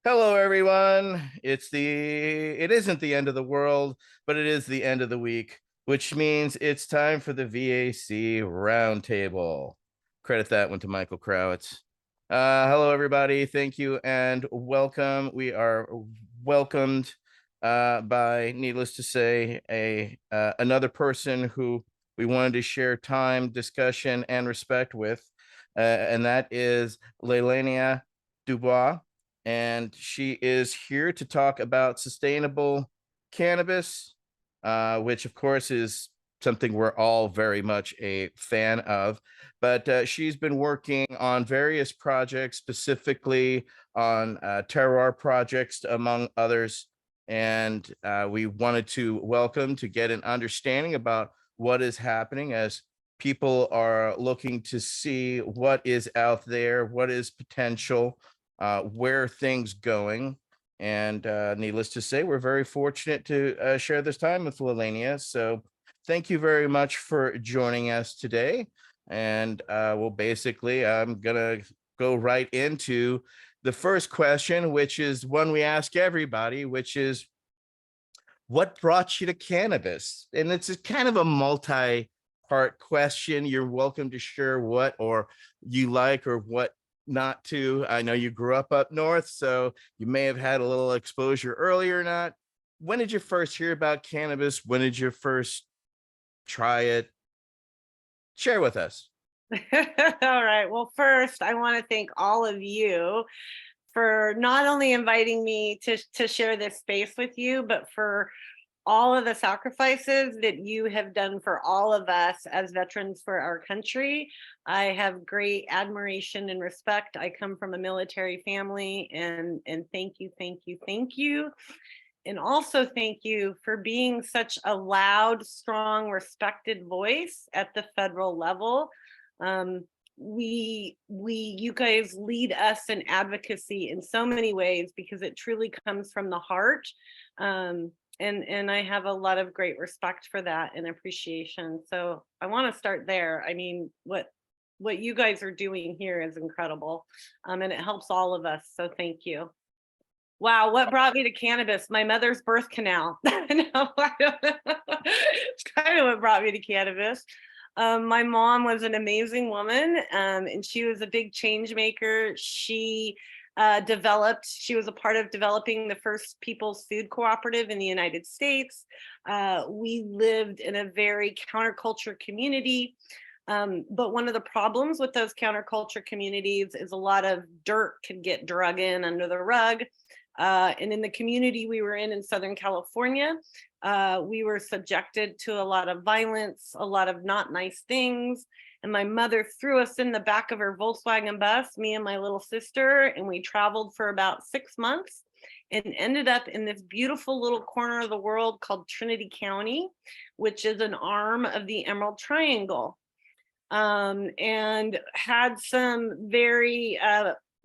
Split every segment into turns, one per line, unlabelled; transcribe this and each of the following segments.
Hello, everyone. It isn't the end of the world, but it is the end of the week, which means it's time for the V.A.C. Roundtable. Credit that one to Michael Crowitz. Hello, everybody. Thank you and welcome. We are welcomed by, needless to say, another person who we wanted to share time, discussion, and respect with, and that is Lelehnia DuBois, and she is here to talk about sustainable cannabis, which of course is something we're all very much a fan of. But she's been working on various projects, specifically on terroir projects, among others. And we wanted to welcome to get an understanding about what is happening as people are looking to see what is out there, what is potential, where things going. And needless to say, we're very fortunate to share this time with Lelehnia. So thank you very much for joining us today. And I'm going to go right into the first question, which is one we ask everybody, which is, what brought you to cannabis? And it's a kind of a multi-part question. You're welcome to share what or you like or what not to. I know you grew up north, so you may have had a little exposure earlier or not. When did you first hear about cannabis? When did you first try it? Share with us.
All right. Well, first, I want to thank all of you for not only inviting me to share this space with you, but for all of the sacrifices that you have done for all of us as veterans for our country. I have great admiration and respect. I come from a military family, and thank you, thank you, thank you. And also thank you for being such a loud, strong, respected voice at the federal level. You guys lead us in advocacy in so many ways because it truly comes from the heart. And I have a lot of great respect for that and appreciation. So I want to start there. I mean, what you guys are doing here is incredible. And it helps all of us. So thank you. Wow, what brought me to cannabis? My mother's birth canal. No, I don't know. It's kind of what brought me to cannabis. My mom was an amazing woman, and she was a big change maker. She was a part of developing the first People's Food Cooperative in the United States. We lived in a very counterculture community. But one of the problems with those counterculture communities is a lot of dirt could get drug in under the rug. And in the community we were in Southern California, we were subjected to a lot of violence, a lot of not nice things. And my mother threw us in the back of her Volkswagen bus, me and my little sister, and we traveled for about 6 months and ended up in this beautiful little corner of the world called Trinity County, which is an arm of the Emerald Triangle, and had some very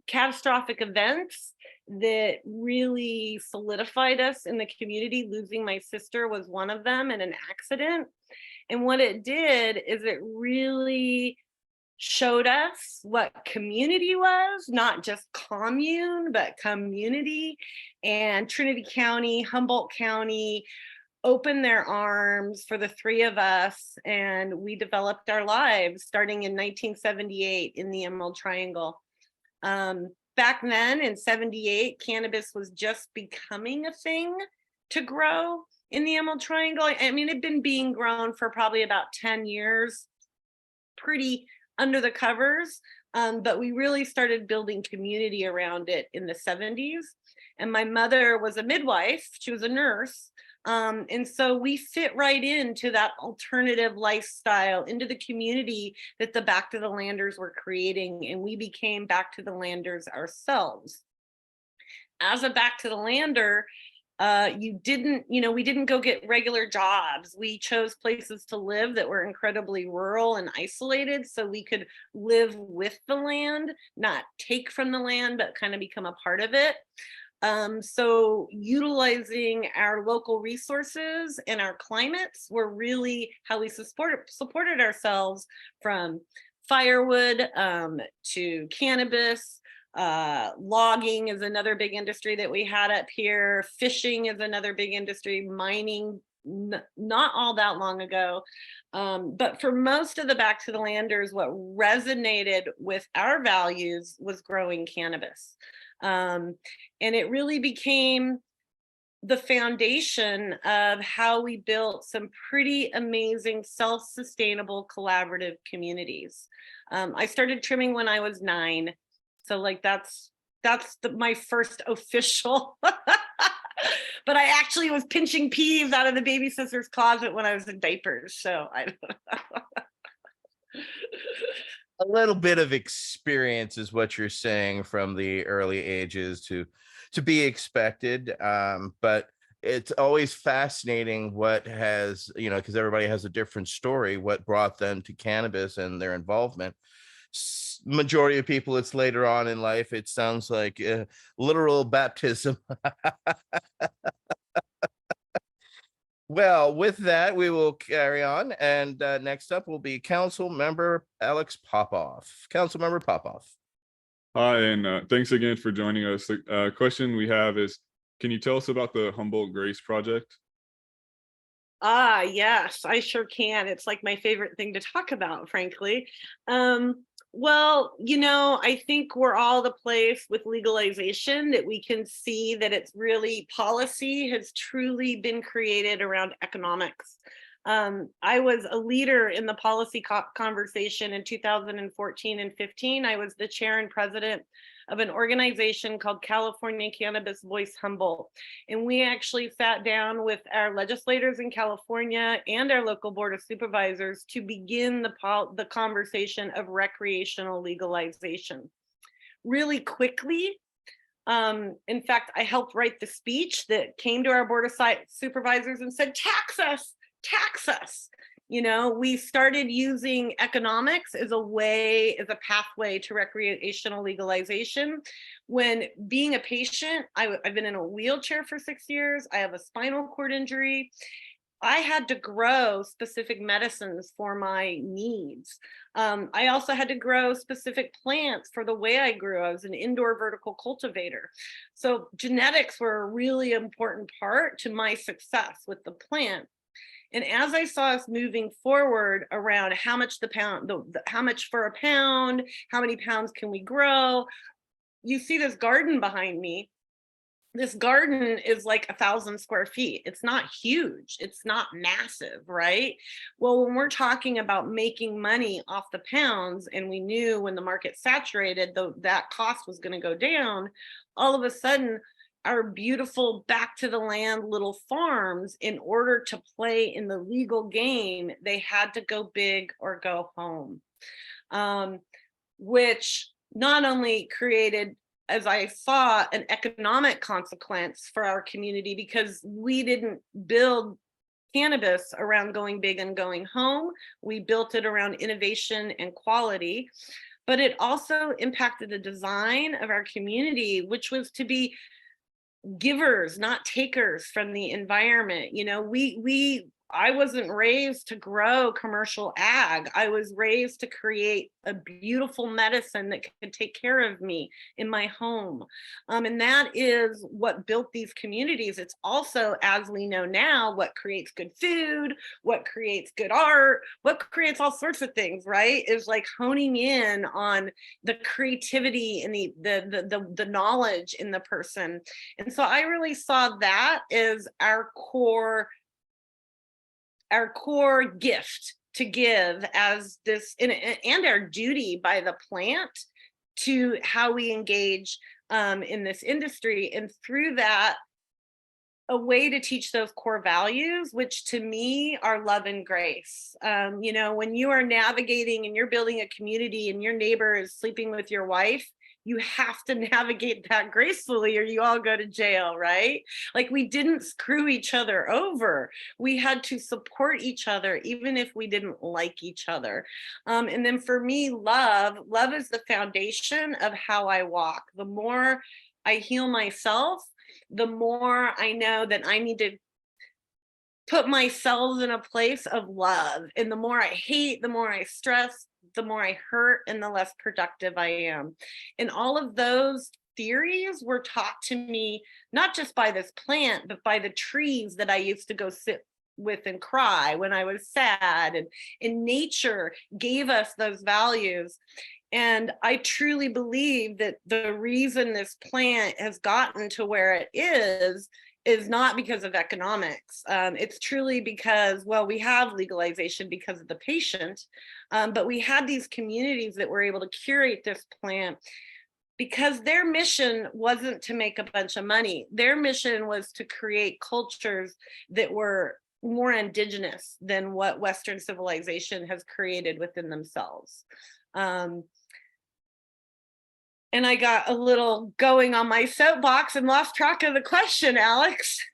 catastrophic events that really solidified us in the community. Losing my sister was one of them in an accident. And what it did is it really showed us what community was, not just commune, but community. And Trinity County, Humboldt County opened their arms for the three of us, and we developed our lives starting in 1978 in the Emerald Triangle. Back then in 78, cannabis was just becoming a thing to grow in the Emerald Triangle. I mean, it'd been being grown for probably about 10 years, pretty under the covers, but we really started building community around it in the 70s. And my mother was a midwife, she was a nurse. And so we fit right into that alternative lifestyle, into the community that the Back to the Landers were creating, and we became Back to the Landers ourselves. As a Back to the Lander, we didn't go get regular jobs. We chose places to live that were incredibly rural and isolated, so we could live with the land, not take from the land, but kind of become a part of it. So utilizing our local resources and our climates were really how we supported ourselves, from firewood to cannabis, Logging is another big industry that we had up here. Fishing is another big industry. Mining, not all that long ago. But for most of the Back to the Landers, what resonated with our values was growing cannabis. And it really became the foundation of how we built some pretty amazing self-sustainable collaborative communities. I started trimming when I was 9. So like that's my first official, but I actually was pinching peas out of the baby sister's closet when I was in diapers. So I don't know.
A little bit of experience is what you're saying from the early ages to be expected. But it's always fascinating what has, because everybody has a different story, what brought them to cannabis and their involvement. Majority of people, it's later on in life. It sounds like literal baptism. Well, with that, we will carry on. And next up will be Council Member Alex Popoff. Council Member Popoff.
Hi, and thanks again for joining us. The question we have is, can you tell us about the Humboldt Grace Project?
Yes, I sure can. It's like my favorite thing to talk about, frankly. Well, I think we're all the place with legalization that we can see that it's really policy has truly been created around economics. I was a leader in the policy conversation in 2014 and 15. I was the chair and president of an organization called California Cannabis Voice Humboldt. And we actually sat down with our legislators in California and our local board of supervisors to begin the conversation of recreational legalization. Really quickly, in fact, I helped write the speech that came to our board of supervisors and said, tax us, tax us. We started using economics as a pathway to recreational legalization. When being a patient, I've been in a wheelchair for 6 years. I have a spinal cord injury. I had to grow specific medicines for my needs. I also had to grow specific plants for the way I grew. I was an indoor vertical cultivator. So genetics were a really important part to my success with the plant. And as I saw us moving forward around how much how much for a pound, how many pounds can we grow? You see this garden behind me. This garden is like 1,000 square feet. It's not huge. It's not massive, right? Well, when we're talking about making money off the pounds, and we knew when the market saturated, that cost was going to go down, all of a sudden, our beautiful back to the land little farms, in order to play in the legal game, they had to go big or go home, which not only created, as I saw, an economic consequence for our community, because we didn't build cannabis around going big and going home. We built it around innovation and quality, but it also impacted the design of our community, which was to be givers, not takers from the environment. I wasn't raised to grow commercial ag. I was raised to create a beautiful medicine that could take care of me in my home. And that is what built these communities. It's also, as we know now, what creates good food, what creates good art, what creates all sorts of things, right? Is like honing in on the creativity and the knowledge in the person. And so I really saw that as our core gift to give as this, and our duty by the plant to how we engage in this industry. And through that, a way to teach those core values, which to me are love and grace. When you are navigating and you're building a community and your neighbor is sleeping with your wife, you have to navigate that gracefully or you all go to jail, right? Like, we didn't screw each other over. We had to support each other, even if we didn't like each other. And then for me, love is the foundation of how I walk. The more I heal myself, the more I know that I need to put myself in a place of love. And the more I hate, the more I stress, the more I hurt and the less productive I am. And all of those theories were taught to me, not just by this plant, but by the trees that I used to go sit with and cry when I was sad. And nature gave us those values. And I truly believe that the reason this plant has gotten to where it is not because of economics. It's truly because, well, we have legalization because of the patient, but we had these communities that were able to curate this plant because their mission wasn't to make a bunch of money. Their mission was to create cultures that were more indigenous than what Western civilization has created within themselves. And I got a little going on my soapbox and lost track of the question, Alex.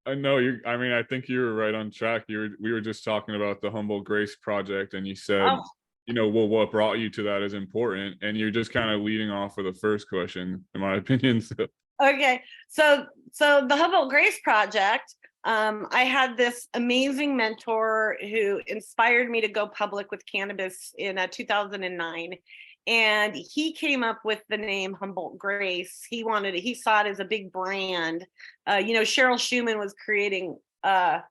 I know I mean, I think you were right on track. We were just talking about the Humboldt Grace Project, and you said,
Oh.
Well, what brought you to that is important. And you're just kind of leading off for the first question, in my opinion. So.
Okay. So the Humboldt Grace Project, I had this amazing mentor who inspired me to go public with cannabis in 2009. And he came up with the name Humboldt Grace. He saw it as a big brand. Cheryl Schumann was creating, what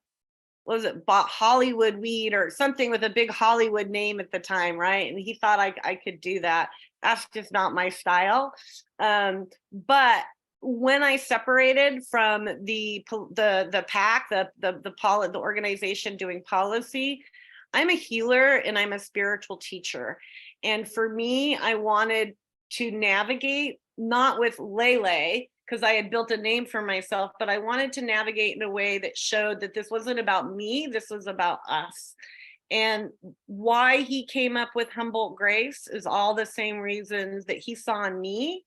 was it, bought Hollywood weed or something with a big Hollywood name at the time, right? And he thought I could do that. That's just not my style. But when I separated from the PAC, the organization doing policy, I'm a healer and I'm a spiritual teacher. And for me, I wanted to navigate, not with Lele, because I had built a name for myself, but I wanted to navigate in a way that showed that this wasn't about me, this was about us. And why he came up with Humboldt Grace is all the same reasons that he saw in me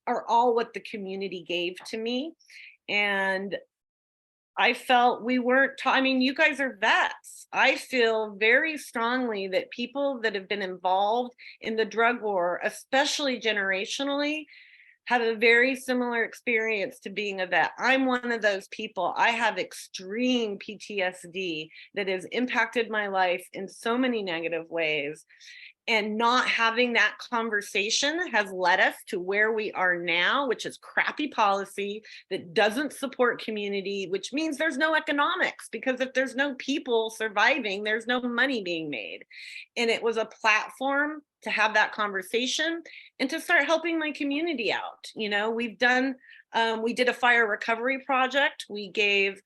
are all what the community gave to me. And I felt we weren't, I mean, you guys are vets. I feel very strongly that people that have been involved in the drug war, especially generationally, have a very similar experience to being a vet. I'm one of those people. I have extreme PTSD that has impacted my life in so many negative ways. And not having that conversation has led us to where we are now, which is crappy policy that doesn't support community, which means there's no economics, because if there's no people surviving, there's no money being made. And it was a platform to have that conversation and to start helping my community out. We did a fire recovery project. We gave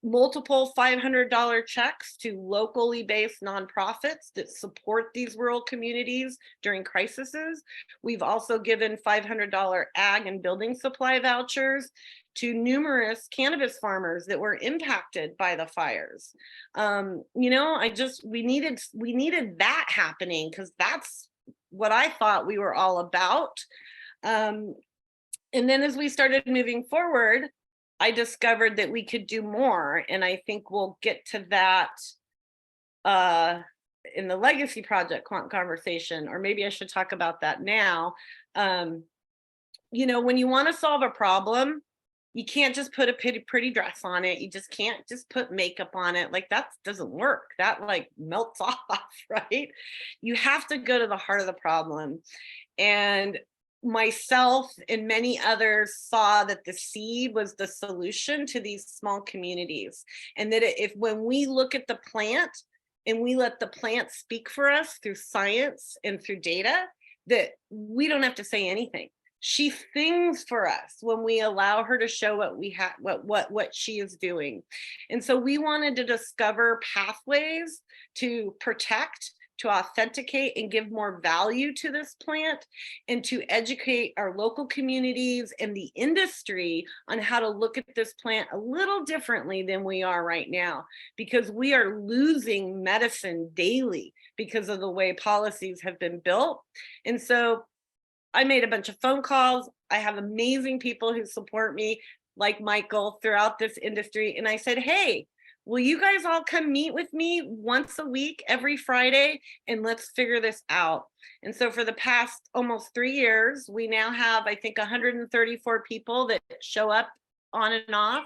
multiple $500 checks to locally based nonprofits that support these rural communities during crises. We've also given $500 ag and building supply vouchers to numerous cannabis farmers that were impacted by the fires. We needed that happening, because that's what I thought we were all about. And then as we started moving forward, I discovered that we could do more. And I think we'll get to that in the legacy project conversation, or maybe I should talk about that now. When you want to solve a problem, you can't just put a pretty dress on it. You just can't just put makeup on it. Like, that doesn't work. That melts off, right? You have to go to the heart of the problem. And myself and many others saw that the seed was the solution to these small communities. And that when we look at the plant and we let the plant speak for us through science and through data, that we don't have to say anything. She sings for us when we allow her to show what we have, what she is doing. And so we wanted to discover pathways to protect, to authenticate and give more value to this plant, and to educate our local communities and the industry on how to look at this plant a little differently than we are right now, because we are losing medicine daily because of the way policies have been built. And so I made a bunch of phone calls. I have amazing people who support me, like Michael, throughout this industry. And I said, hey, will you guys all come meet with me once a week, every Friday, and let's figure this out? And so for the past almost 3 years, we now have, I think, 134 people that show up on and off.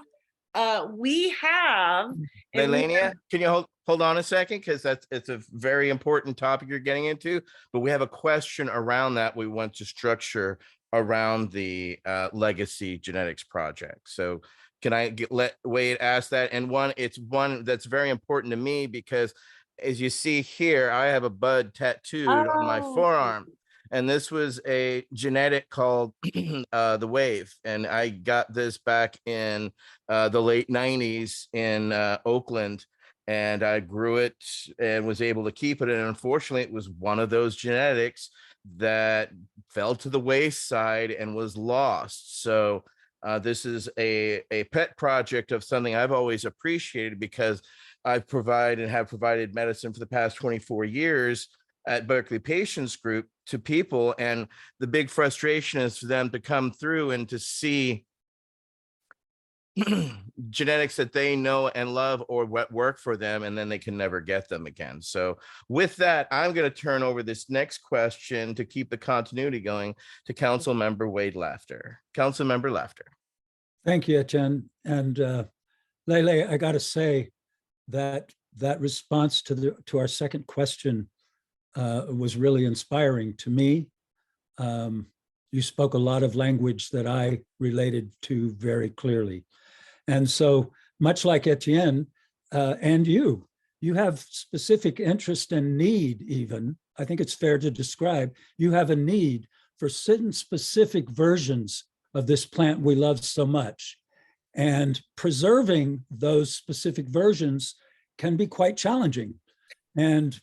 We have. and we have-
Lelehnia, can you hold on a second? Because it's a very important topic you're getting into, but we have a question around that we want to structure around the Legacy Genetics Project. So can I let Wade ask that? And it's one that's very important to me because as you see here, I have a bud tattooed on my
Oh,
forearm. And this was a genetic called the Wave. And I got this back in the late 90s in Oakland. And I grew it and was able to keep it. And unfortunately, it was one of those genetics that fell to the wayside and was lost. So this is a pet project of something I've always appreciated because I've provided and have provided medicine for the past 24 years at Berkeley Patients Group to people. And the big frustration is for them to come through and to see genetics that they know and love or what work for them, and then they can never get them again. So with that, I'm going to turn over this next question to keep the continuity going to Council Member Wade Laughter. Council Member Laughter.
Thank you, Etienne. And Lele, I got to say that response to our second question was really inspiring to me. You spoke a lot of language that I related to very clearly. And so much like Etienne and you have specific interest and need even, I think it's fair to describe, you have a need for certain specific versions of this plant we love so much. And preserving those specific versions can be quite challenging. And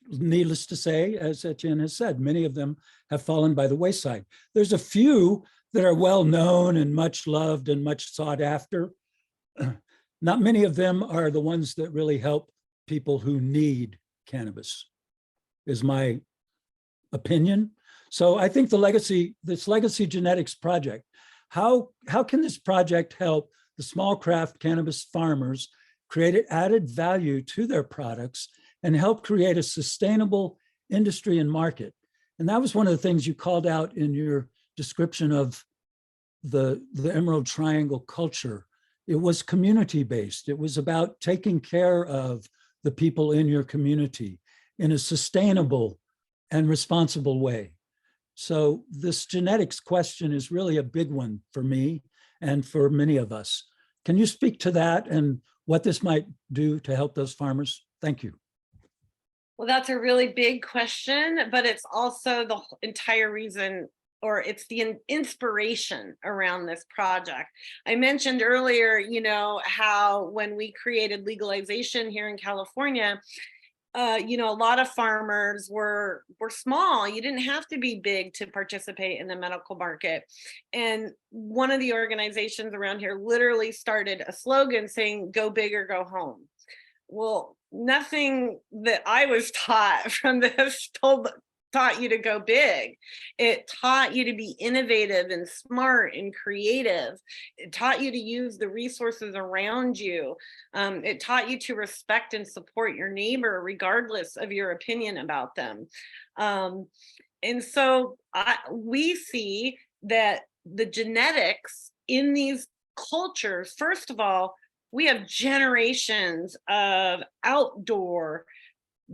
needless to say, as Etienne has said, many of them have fallen by the wayside. There's a few that are well known and much loved and much sought after. Not many of them are the ones that really help people who need cannabis, is my opinion. So I think this Legacy Genetics Project, how can this project help the small craft cannabis farmers create added value to their products and help create a sustainable industry and market? And that was one of the things you called out in your description of the Emerald Triangle culture. It was community-based. It was about taking care of the people in your community in a sustainable and responsible way. So this genetics question is really a big one for me and for many of us. Can you speak to that and what this might do to help those farmers? Thank you.
well, that's a really big question, but it's also the entire reason, or it's the inspiration around this project. I mentioned earlier, how when we created legalization here in California, a lot of farmers were small. You didn't have to be big to participate in the medical market. And one of the organizations around here literally started a slogan saying, "Go big or go home." Well, nothing that I was taught from this taught you to go big. It taught you to be innovative and smart and creative. It taught you to use the resources around you. It taught you to respect and support your neighbor regardless of your opinion about them. And so we see that the genetics in these cultures, first of all, we have generations of outdoor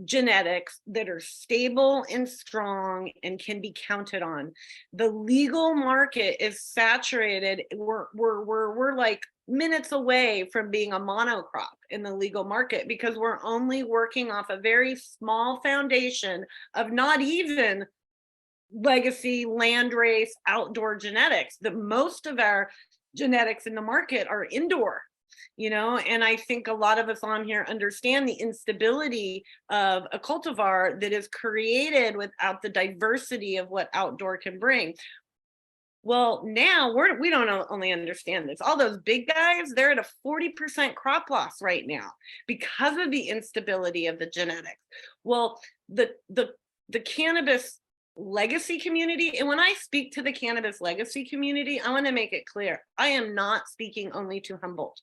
genetics that are stable and strong and can be counted on. The legal market is saturated. We're like minutes away from being a monocrop in the legal market because we're only working off a very small foundation of not even legacy landrace outdoor genetics. The most of our genetics in the market are indoor. And I think a lot of us on here understand the instability of a cultivar that is created without the diversity of what outdoor can bring. Well, now we don't only understand this. All those big guys, they're at a 40% crop loss right now because of the instability of the genetics. Well, the cannabis legacy community, and when I speak to the cannabis legacy community, I want to make it clear, I am not speaking only to Humboldt.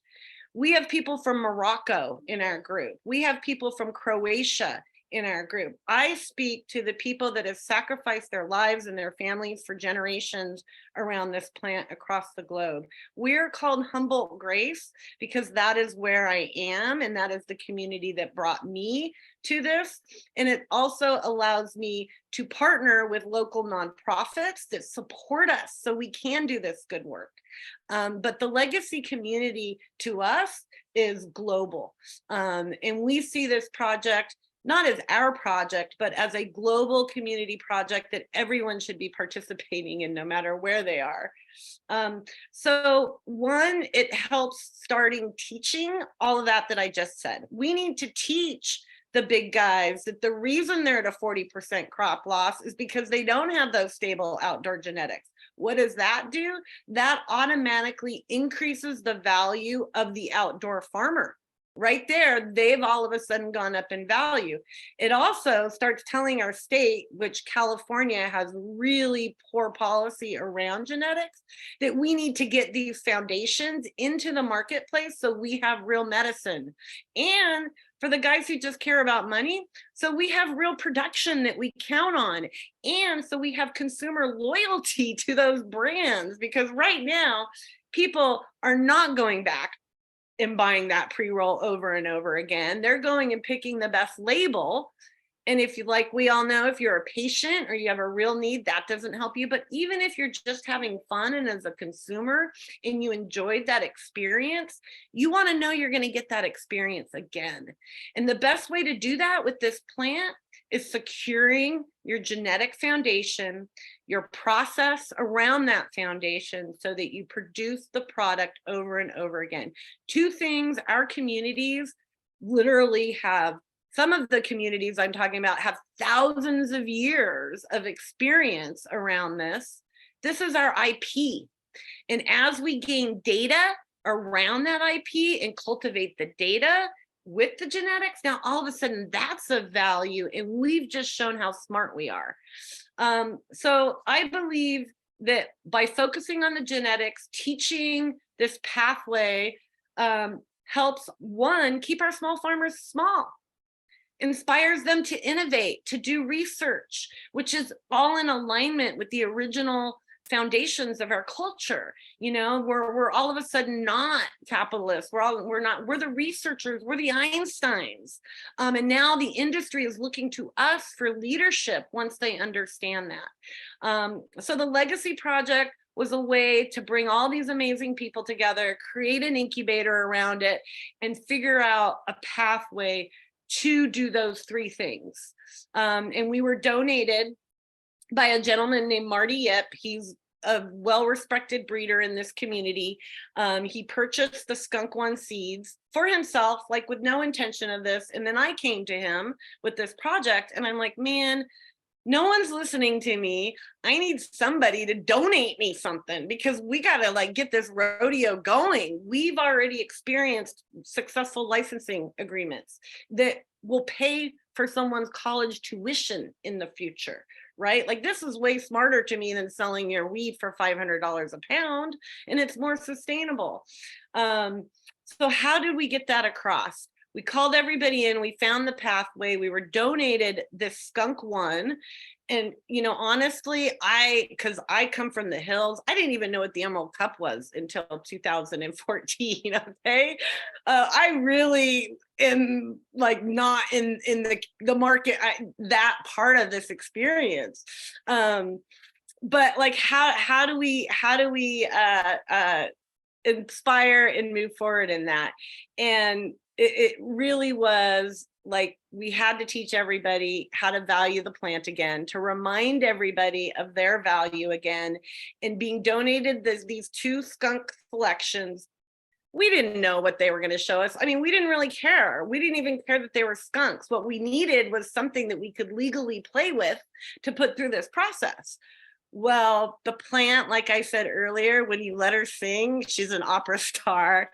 We have people from Morocco in our group. We have people from Croatia in our group. I speak to the people that have sacrificed their lives and their families for generations around this plant across the globe. We're called Humboldt Grace because that is where I am, and that is the community that brought me to this. And it also allows me to partner with local nonprofits that support us so we can do this good work. But the legacy community to us is global. And we see this project not as our project, but as a global community project that everyone should be participating in, no matter where they are. So one, it helps starting teaching all of that I just said. We need to teach the big guys that the reason they're at a 40% crop loss is because they don't have those stable outdoor genetics. What does that do? That automatically increases the value of the outdoor farmer. Right there, they've all of a sudden gone up in value. It also starts telling our state, which California has really poor policy around genetics, that we need to get these foundations into the marketplace so we have real medicine. And for the guys who just care about money, so we have real production that we count on. And so we have consumer loyalty to those brands, because right now, people are not going back and buying that pre-roll over and over again. They're going and picking the best label. And if you, like we all know, if you're a patient or you have a real need, that doesn't help you. But even if you're just having fun and as a consumer and you enjoyed that experience, you want to know you're going to get that experience again. And the best way to do that with this plant is securing your genetic foundation, your process around that foundation so that you produce the product over and over again. Two things our communities literally have. Some of the communities I'm talking about have thousands of years of experience around this. This is our IP. And as we gain data around that IP and cultivate the data with the genetics, now all of a sudden that's of value, and we've just shown how smart we are. So I believe that by focusing on the genetics, teaching this pathway helps, one, keep our small farmers small, inspires them to innovate, to do research, which is all in alignment with the original foundations of our culture. You know, we're all of a sudden not capitalists. We're the researchers, we're the Einsteins. And now the industry is looking to us for leadership once they understand that. So the Legacy Project was a way to bring all these amazing people together, create an incubator around it, and figure out a pathway to do those three things. And we were donated by a gentleman named Marty Yip. He's a well-respected breeder in this community. He purchased the Skunk One seeds for himself, like with no intention of this. And then I came to him with this project and I'm like, man, no one's listening to me. I need somebody to donate me something because we got to like get this rodeo going. We've already experienced successful licensing agreements that will pay for someone's college tuition in the future, right? Like this is way smarter to me than selling your weed for $500 a pound, and it's more sustainable. So how did we get that across? We called everybody in, we found the pathway, we were donated this Skunk One. And, you know, honestly, because I come from the hills, I didn't even know what the Emerald Cup was until 2014, okay? I really am like not in the market, that part of this experience. But like, how do we inspire and move forward in that? And it really was like we had to teach everybody how to value the plant again, to remind everybody of their value again. And being donated these two skunk selections, we didn't know what they were going to show us. I mean, we didn't really care. We didn't even care that they were skunks. What we needed was something that we could legally play with to put through this process. Well, the plant, like I said earlier, when you let her sing, she's an opera star.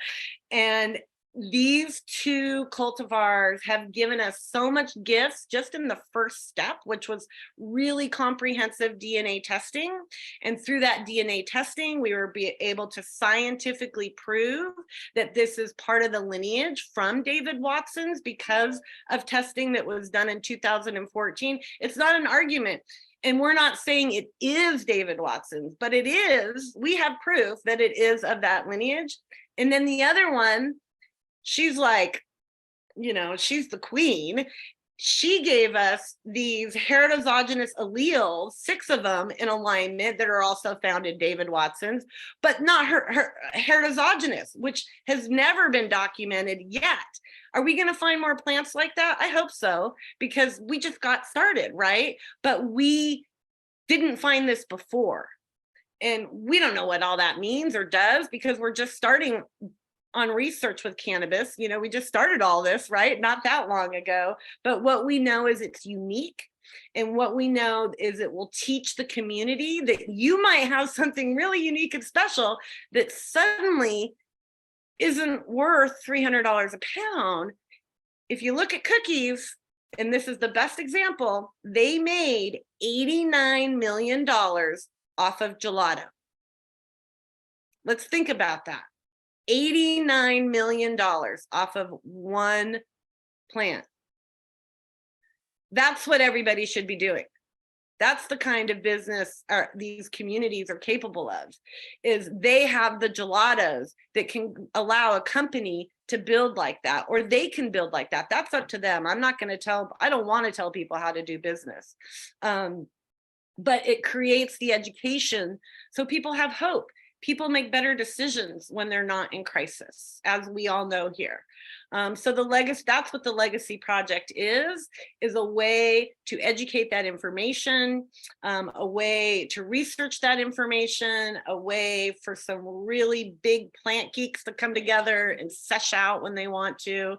And these two cultivars have given us so much gifts just in the first step, which was really comprehensive DNA testing. And through that DNA testing, we were able to scientifically prove that this is part of the lineage from David Watson's because of testing that was done in 2014. It's not an argument. And we're not saying it is David Watson's, but it is. We have proof that it is of that lineage. And then the other one, she's like, you know, she's the queen. She gave us these heterozygotes alleles, 6 of them in alignment that are also found in David Watson's, but not her heterozygous, which has never been documented yet. Are we going to find more plants like that? I hope so, because we just got started, right? But we didn't find this before. And we don't know what all that means or does, because we're just starting on research with cannabis. You know, we just started all this, right? Not that long ago. But what we know is it's unique. And what we know is it will teach the community that you might have something really unique and special that suddenly isn't worth $300 a pound. If you look at cookies, and this is the best example, they made $89 million off of gelato. Let's think about that. $89 million off of one plant. That's what everybody should be doing. That's the kind of business these communities are capable of, is they have the gelatos that can allow a company to build like that, or they can build like that. That's up to them. I'm not going to tell, I don't want to tell people how to do business. But it creates the education so people have hope. People make better decisions when they're not in crisis, as we all know here. So the legacy, that's what the Legacy Project is a way to educate that information, a way to research that information, a way for some really big plant geeks to come together and sesh out when they want to.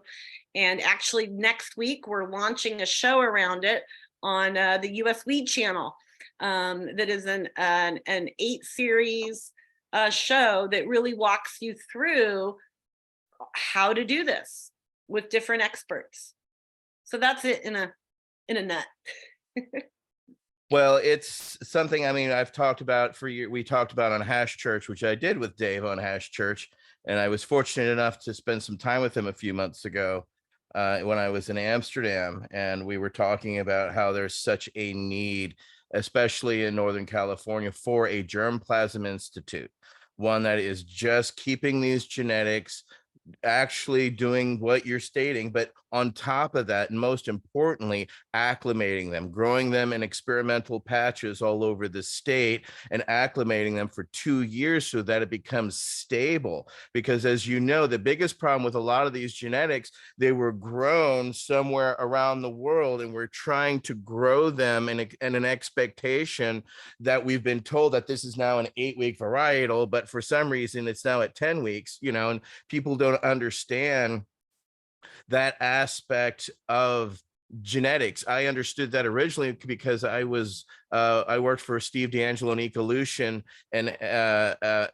And actually next week, we're launching a show around it on the US Weed Channel. That is an 8-series show that really walks you through how to do this with different experts. So that's it in a nut.
Well, it's something, I mean, I've talked about for years. We talked about on Hash Church, which I did with Dave on Hash Church. And I was fortunate enough to spend some time with him a few months ago when I was in Amsterdam. And we were talking about how there's such a need, especially in Northern California, for a germplasm institute, one that is just keeping these genetics, actually doing what you're stating, but on top of that, and most importantly, acclimating them, growing them in experimental patches all over the state and acclimating them for 2 years so that it becomes stable. Because as you know, the biggest problem with a lot of these genetics, they were grown somewhere around the world, and we're trying to grow them in an expectation that we've been told that this is now an 8-week varietal, but for some reason it's now at 10 weeks, you know, and people don't understand that aspect of genetics. I understood that originally because I worked for Steve D'Angelo and Ecolution, and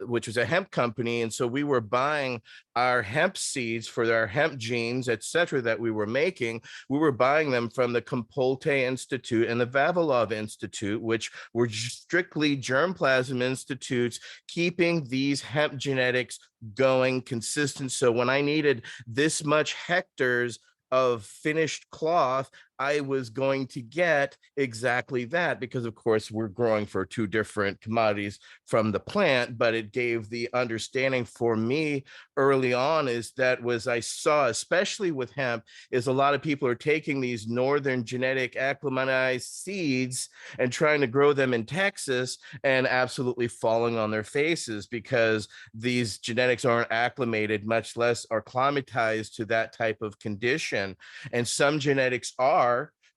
which was a hemp company, and so we were buying our hemp seeds for our hemp genes, etc., that we were making. We were buying them from the Humboldt Institute and the Vavilov Institute, which were strictly germplasm institutes, keeping these hemp genetics going consistent. So when I needed this much hectares of finished cloth, I was going to get exactly that, because of course we're growing for 2 different commodities from the plant. But it gave the understanding for me early on is that was I saw, especially with hemp, is a lot of people are taking these northern genetic acclimatized seeds and trying to grow them in Texas and absolutely falling on their faces because these genetics aren't acclimated, much less are climatized to that type of condition. And some genetics are,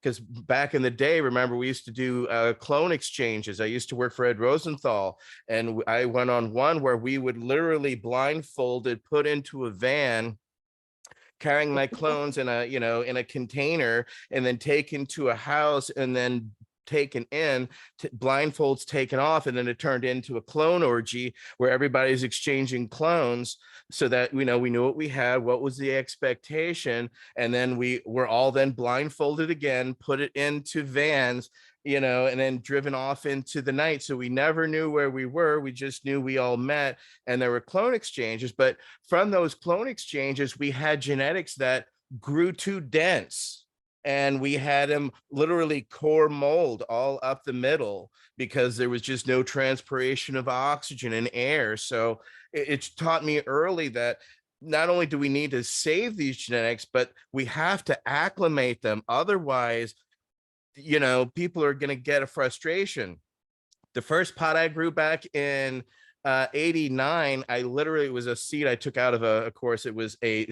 because back in the day, remember, we used to do clone exchanges. I used to work for Ed Rosenthal, and I went on one where we would literally blindfolded put into a van, carrying my clones in a, you know, in a container, and then take into a house and then taken in, blindfolds taken off, and then it turned into a clone orgy where everybody's exchanging clones so that we knew what we had, what was the expectation, and then we were all then blindfolded again, put it into vans, and then driven off into the night. So we never knew where we were. We just knew we all met and there were clone exchanges. But from those clone exchanges, we had genetics that grew too dense. And we had them literally core mold all up the middle because there was just no transpiration of oxygen and air. So it's taught me early that not only do we need to save these genetics, but we have to acclimate them. Otherwise, people are going to get a frustration. The first pot I grew back in 89, I literally, it was a seed I took out of of course, it was a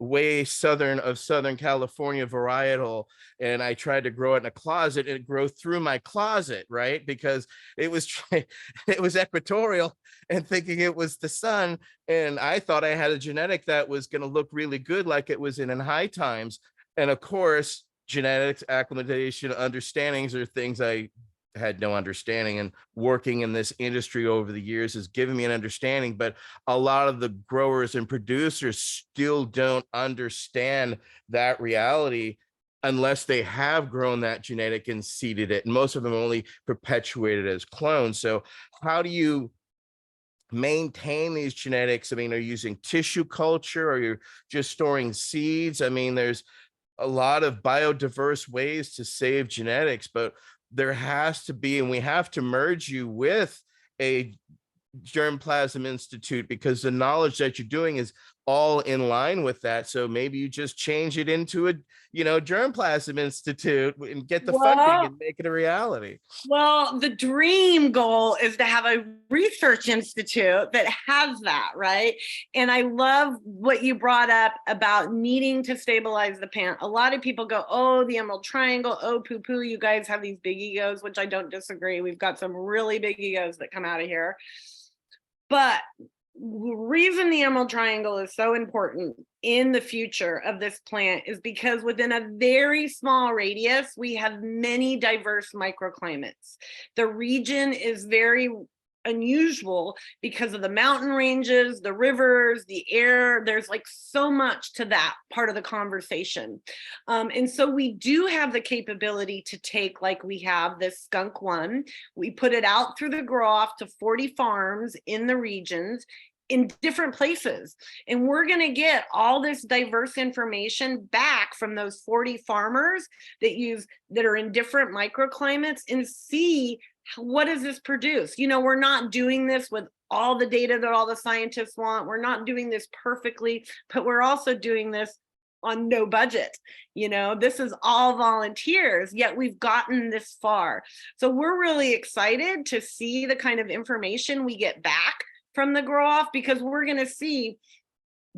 way southern of Southern California varietal. And I tried to grow it in a closet and it grew through my closet, right? Because it was equatorial and thinking it was the sun. And I thought I had a genetic that was going to look really good like it was in high times. And of course, genetics, acclimatization, understandings are things I had no understanding, and working in this industry over the years has given me an understanding, but a lot of the growers and producers still don't understand that reality unless they have grown that genetic and seeded it. And most of them only perpetuated as clones. So how do you maintain these genetics? I mean, are you using tissue culture, or you're just storing seeds? I mean, there's a lot of biodiverse ways to save genetics, but there has to be, and we have to merge you with a germplasm institute, because the knowledge that you're doing is all in line with that. So maybe you just change it into a germplasm institute and get the funding and make it a reality.
Well, the dream goal is to have a research institute that has that, right? And I love what you brought up about needing to stabilize the plant. A lot of people go, oh, the Emerald Triangle, oh, poo-poo, you guys have these big egos, which I don't disagree. We've got some really big egos that come out of here. But the reason the Emerald Triangle is so important in the future of this plant is because within a very small radius, we have many diverse microclimates. The region is very unusual because of the mountain ranges, the rivers, the air. There's like so much to that part of the conversation. And so we do have the capability to take, like we have this skunk one, we put it out through the grow off to 40 farms in the regions in different places. And we're going to get all this diverse information back from those 40 farmers that are in different microclimates and see what does this produce. We're not doing this with all the data that all the scientists want. We're not doing this perfectly, but we're also doing this on no budget. This is all volunteers, yet we've gotten this far. So we're really excited to see the kind of information we get back from the grow off, because we're going to see,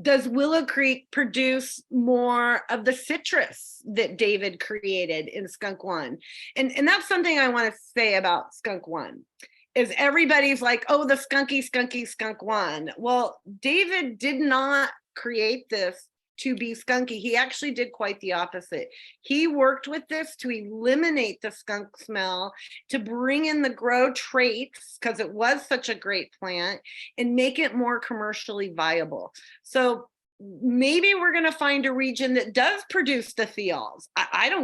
does Willow Creek produce more of the citrus that David created in Skunk One? And that's something I want to say about Skunk One, is everybody's like, oh, the skunky Skunk One. Well, David did not create this to be skunky. He actually did quite the opposite. He worked with this to eliminate the skunk smell, to bring in the grow traits, because it was such a great plant, and make it more commercially viable. So maybe we're going to find a region that does produce the thiols.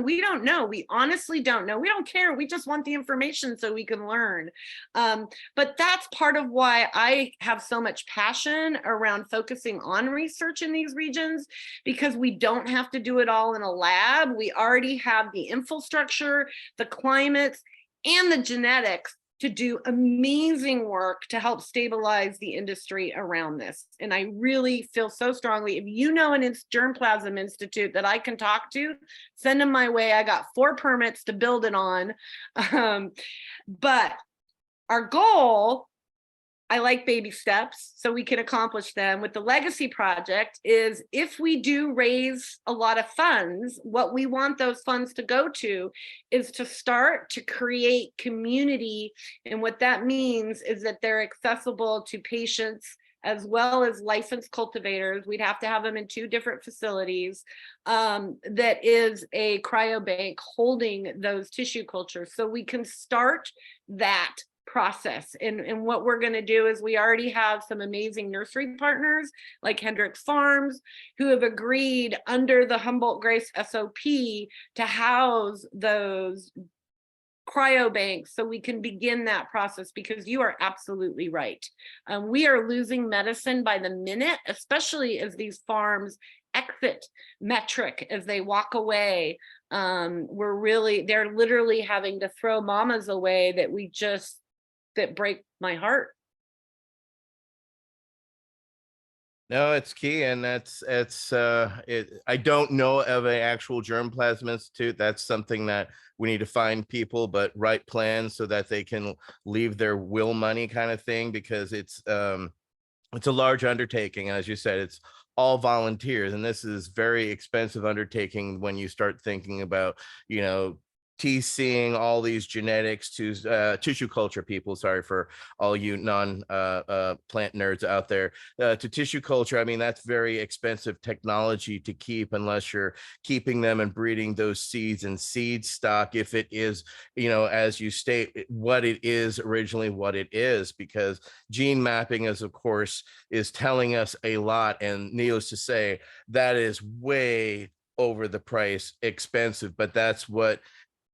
We don't know. We honestly don't know. We don't care. We just want the information so we can learn. But that's part of why I have so much passion around focusing on research in these regions, because we don't have to do it all in a lab. We already have the infrastructure, the climates, and the genetics to do amazing work to help stabilize the industry around this. And I really feel so strongly, if you know an germplasm institute that I can talk to, send them my way. I got 4 permits to build it on. But our goal, I like baby steps so we can accomplish them with the Legacy Project, is if we do raise a lot of funds, what we want those funds to go to is to start to create community. And what that means is that they're accessible to patients, as well as licensed cultivators. We'd have to have them in 2 different facilities. That is a cryobank holding those tissue cultures. So we can start that process. And what we're going to do is we already have some amazing nursery partners like Hendricks Farms who have agreed under the Humboldt Grace SOP to house those cryobanks so we can begin that process, because you are absolutely right. We are losing medicine by the minute, especially as these farms exit metric, as they walk away. They're literally having to throw mamas away that break my heart.
No, it's key, and I don't know of an actual germplasm institute. That's something that we need to find people, but write plans so that they can leave their will money kind of thing, because it's a large undertaking. As you said, it's all volunteers, and this is very expensive undertaking when you start thinking about, TCing all these genetics to tissue culture people. Sorry for all you non plant nerds out there. To tissue culture, I mean, that's very expensive technology to keep unless you're keeping them and breeding those seeds and seed stock. If it is, as you state, what it is originally, what it is, because gene mapping is, of course, is telling us a lot, and needless to say, that is way over the price, expensive, but that's what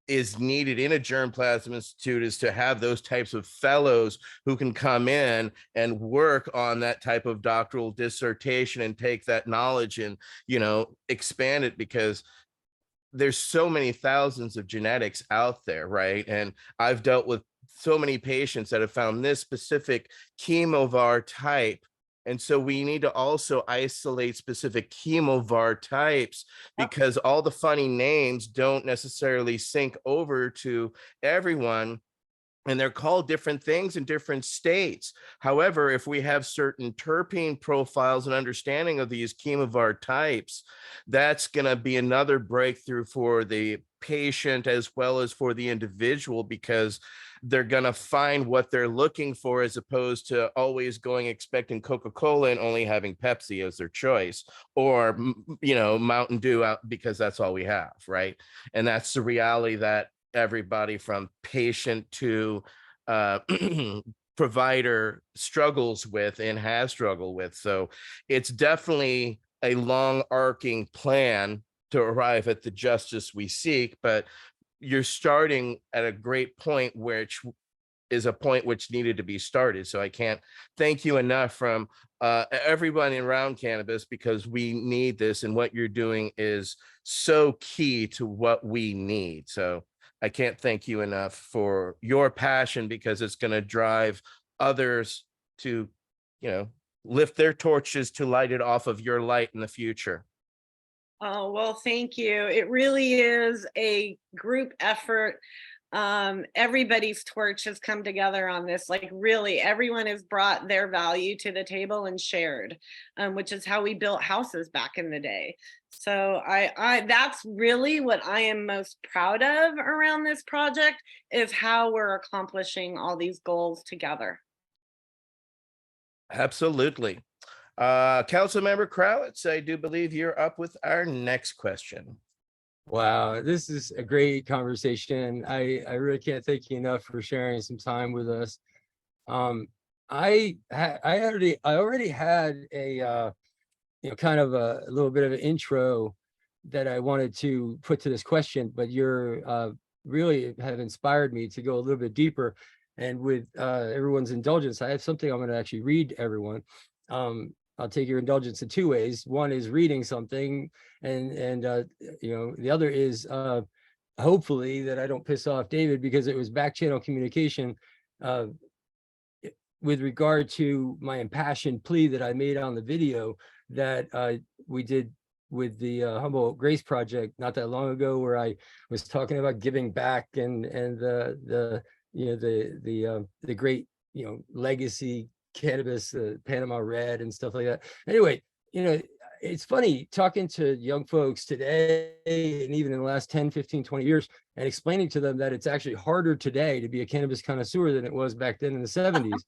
is needed in a germplasm institute, is to have those types of fellows who can come in and work on that type of doctoral dissertation and take that knowledge and, expand it, because there's so many thousands of genetics out there, right? And I've dealt with so many patients that have found this specific chemovar type. And so we need to also isolate specific chemovar types, because all the funny names don't necessarily sync over to everyone, and they're called different things in different states. However, if we have certain terpene profiles and understanding of these chemovar types, that's going to be another breakthrough for the patient as well as for the individual, because they're going to find what they're looking for, as opposed to always going expecting Coca-Cola and only having Pepsi as their choice, or, Mountain Dew out because that's all we have, right? And that's the reality that everybody from patient to provider struggles with and has struggled with. So it's definitely a long arcing plan to arrive at the justice we seek, but you're starting at a great point, which is a point which needed to be started. So I can't thank you enough from everyone in Round Cannabis, because we need this, and what you're doing is so key to what we need. So I can't thank you enough for your passion, because it's going to drive others to, lift their torches to light it off of your light in the future.
Oh, well, thank you. It really is a group effort. Everybody's torch has come together on this. Like, really, everyone has brought their value to the table and shared, which is how we built houses back in the day. So that's really what I am most proud of around this project, is how we're accomplishing all these goals together.
Absolutely. Councilmember Krowitz, I do believe you're up with our next question.
Wow, this is a great conversation. I really can't thank you enough for sharing some time with us. I already had a kind of a little bit of an intro that I wanted to put to this question, but you're really have inspired me to go a little bit deeper. And with everyone's indulgence, I have something I'm going to actually read everyone. I'll take your indulgence in 2 ways. One is reading something, and the other is hopefully that I don't piss off David, because it was back channel communication with regard to my impassioned plea that I made on the video that we did with the Humboldt Grace Project not that long ago, where I was talking about giving back and the great legacy cannabis, Panama Red and stuff like that. Anyway, it's funny talking to young folks today, and even in the last 10, 15, 20 years, and explaining to them that it's actually harder today to be a cannabis connoisseur than it was back then in the 70s.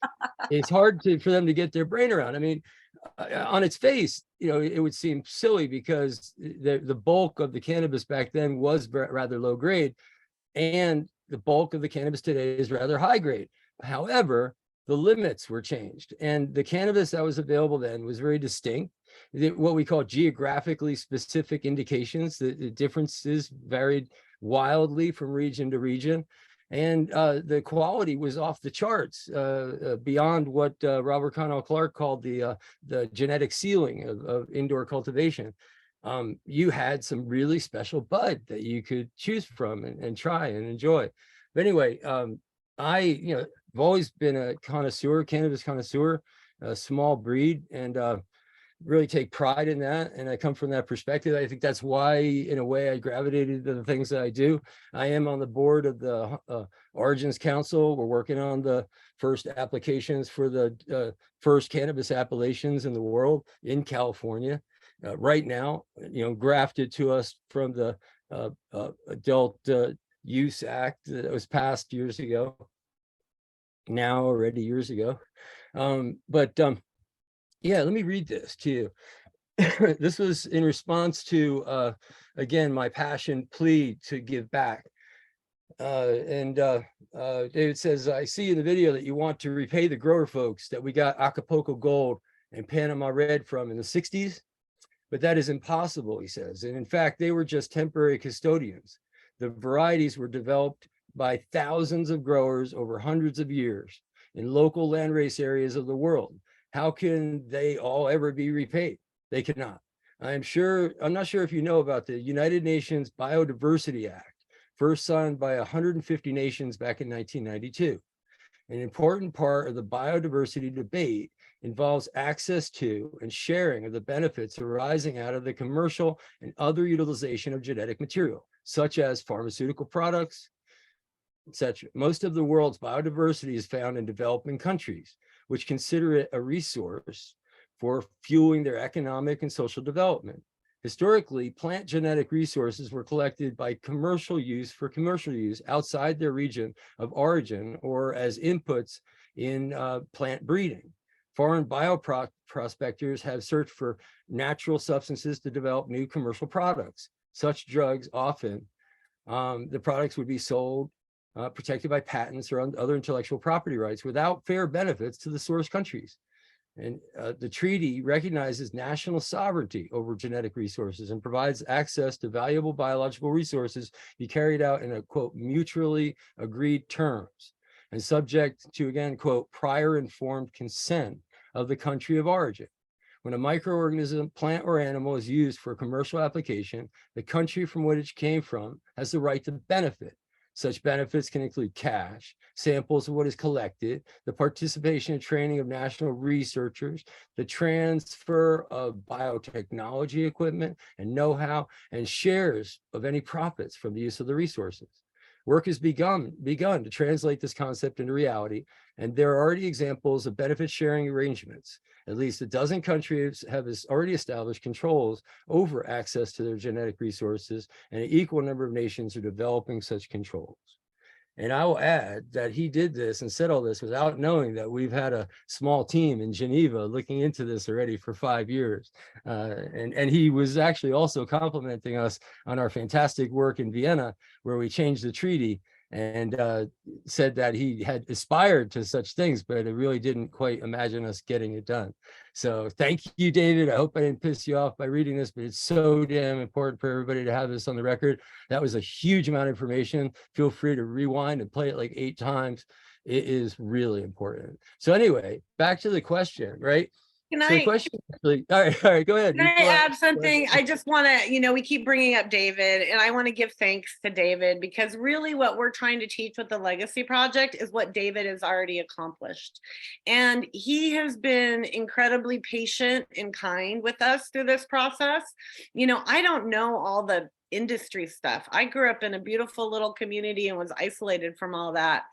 It's hard for them to get their brain around. I mean, on its face, it would seem silly because the bulk of the cannabis back then was rather low grade, and the bulk of the cannabis today is rather high grade. However, the limits were changed, and the cannabis that was available then was very distinct. What we call geographically specific indications, the differences varied wildly from region to region, and the quality was off the charts, beyond what Robert Connell Clark called the genetic ceiling of indoor cultivation. You had some really special bud that you could choose from and try and enjoy. But anyway, I've always been a connoisseur, cannabis connoisseur, a small breed, and really take pride in that. And I come from that perspective. I think that's why, in a way, I gravitated to the things that I do. I am on the board of the Origins Council. We're working on the first applications for the first cannabis appellations in the world in California. Right now, grafted to us from the Adult Use Act that was passed years ago. Now already years ago. Yeah, let me read this to you. This was in response to, again, my passion plea to give back. David says, I see in the video that you want to repay the grower folks that we got Acapulco Gold and Panama Red from in the 60s, but that is impossible, he says. And in fact, they were just temporary custodians. The varieties were developed by thousands of growers over hundreds of years in local landrace areas of the world. How can they all ever be repaid? They cannot. I'm not sure if you know about the United Nations Biodiversity Act, first signed by 150 nations back in 1992. An important part of the biodiversity debate involves access to and sharing of the benefits arising out of the commercial and other utilization of genetic material, such as pharmaceutical products, etc. Most of the world's biodiversity is found in developing countries, which consider it a resource for fueling their economic and social development. Historically, plant genetic resources were collected by commercial use for commercial use outside their region of origin or as inputs in plant breeding. Foreign bioprospectors have searched for natural substances to develop new commercial products. Such drugs often, the products would be sold protected by patents or other intellectual property rights without fair benefits to the source countries. And the treaty recognizes national sovereignty over genetic resources and provides access to valuable biological resources be carried out in a, quote, mutually agreed terms and subject to, again, quote, prior informed consent of the country of origin. When a microorganism, plant, or animal is used for commercial application, the country from which it came from has the right to benefit. Such benefits can include cash, samples of what is collected, the participation and training of national researchers, the transfer of biotechnology equipment and know-how, and shares of any profits from the use of the resources. Work has begun to translate this concept into reality, and there are already examples of benefit sharing arrangements. At least a dozen countries have already established controls over access to their genetic resources, and an equal number of nations are developing such controls. And I will add that he did this and said all this without knowing that we've had a small team in Geneva looking into this already for 5 years. And he was actually also complimenting us on our fantastic work in Vienna, where we changed the treaty, and said that he had aspired to such things, but it really didn't quite imagine us getting it done. So thank you, David. I hope I didn't piss you off by reading this, but it's so damn important for everybody to have this on the record. That was a huge amount of information. Feel free to rewind and play it like 8 times. It is really important. So anyway, back to the question, right?
Can
So the question, all right, go ahead.
Can I add something? I just want to, we keep bringing up David, and I want to give thanks to David, because really what we're trying to teach with the Legacy Project is what David has already accomplished. And he has been incredibly patient and kind with us through this process. I don't know all the industry stuff. I grew up in a beautiful little community and was isolated from all that.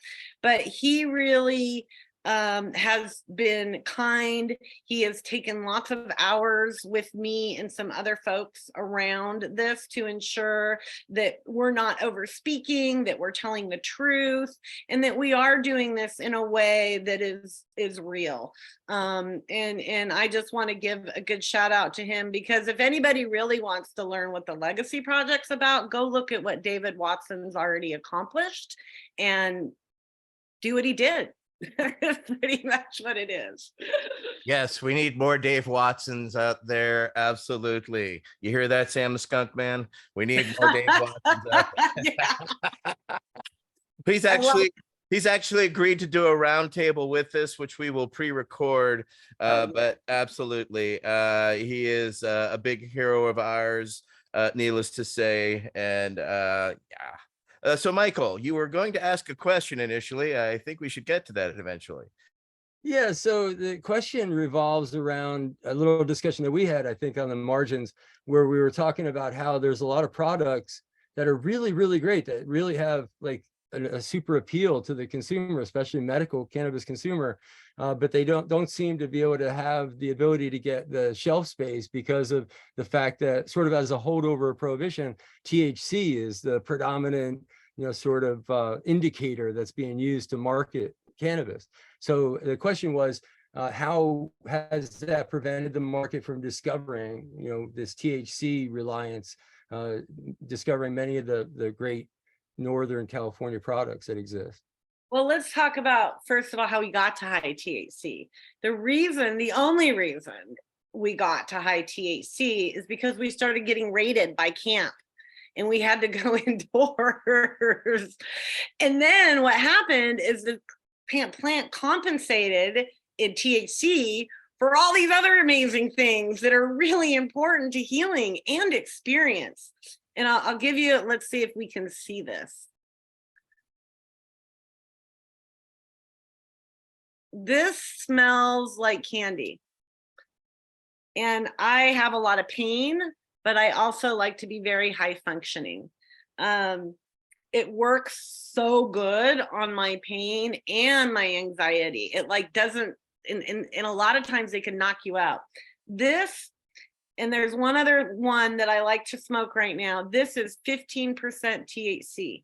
But he really has been kind. He has taken lots of hours with me and some other folks around this to ensure that we're not over speaking, that we're telling the truth, and that we are doing this in a way that is real. And I just want to give a good shout out to him, because if anybody really wants to learn what the Legacy Project's about, go look at what David Watson's already accomplished and do what he did. That's pretty much what it is.
Yes, we need more Dave Watsons out there. Absolutely. You hear that, Sam the Skunk Man? We need more Dave Watsons out there.
Yeah.
He's actually agreed to do a roundtable with us, which we will pre-record. But absolutely, he is a big hero of ours, needless to say. And yeah. So Michael, you were going to ask a question initially. I think we should get to that eventually.
Yeah, so the question revolves around a little discussion that we had, I think, on the margins, where we were talking about how there's a lot of products that are really, really great, that really have like a super appeal to the consumer, especially medical cannabis consumer, but they don't seem to be able to have the ability to get the shelf space because of the fact that, sort of as a holdover of prohibition, THC is the predominant, sort of indicator that's being used to market cannabis. So the question was, how has that prevented the market from discovering, this THC reliance, discovering many of the great Northern California products that exist?
Well, let's talk about, first of all, how we got to high THC. The only reason we got to high THC is because we started getting raided by camp and we had to go indoors. And then what happened is the plant compensated in THC for all these other amazing things that are really important to healing and experience. And I'll give you, let's see if we can see this. This smells like candy. And I have a lot of pain, but I also like to be very high functioning. It works so good on my pain and my anxiety. It like doesn't, and a lot of times they can knock you out. This, and there's one other one that I like to smoke right now. This is 15% THC.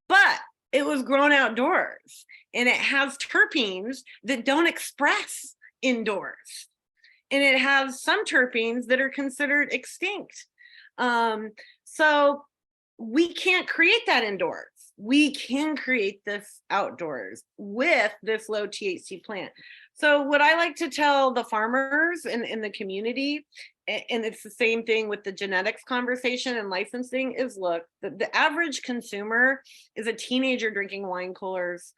But it was grown outdoors and it has terpenes that don't express indoors. And it has some terpenes that are considered extinct. So we can't create that indoors. We can create this outdoors with this low THC plant. So what I like to tell the farmers in the community, and it's the same thing with the genetics conversation and licensing, is look, the average consumer is a teenager drinking wine coolers.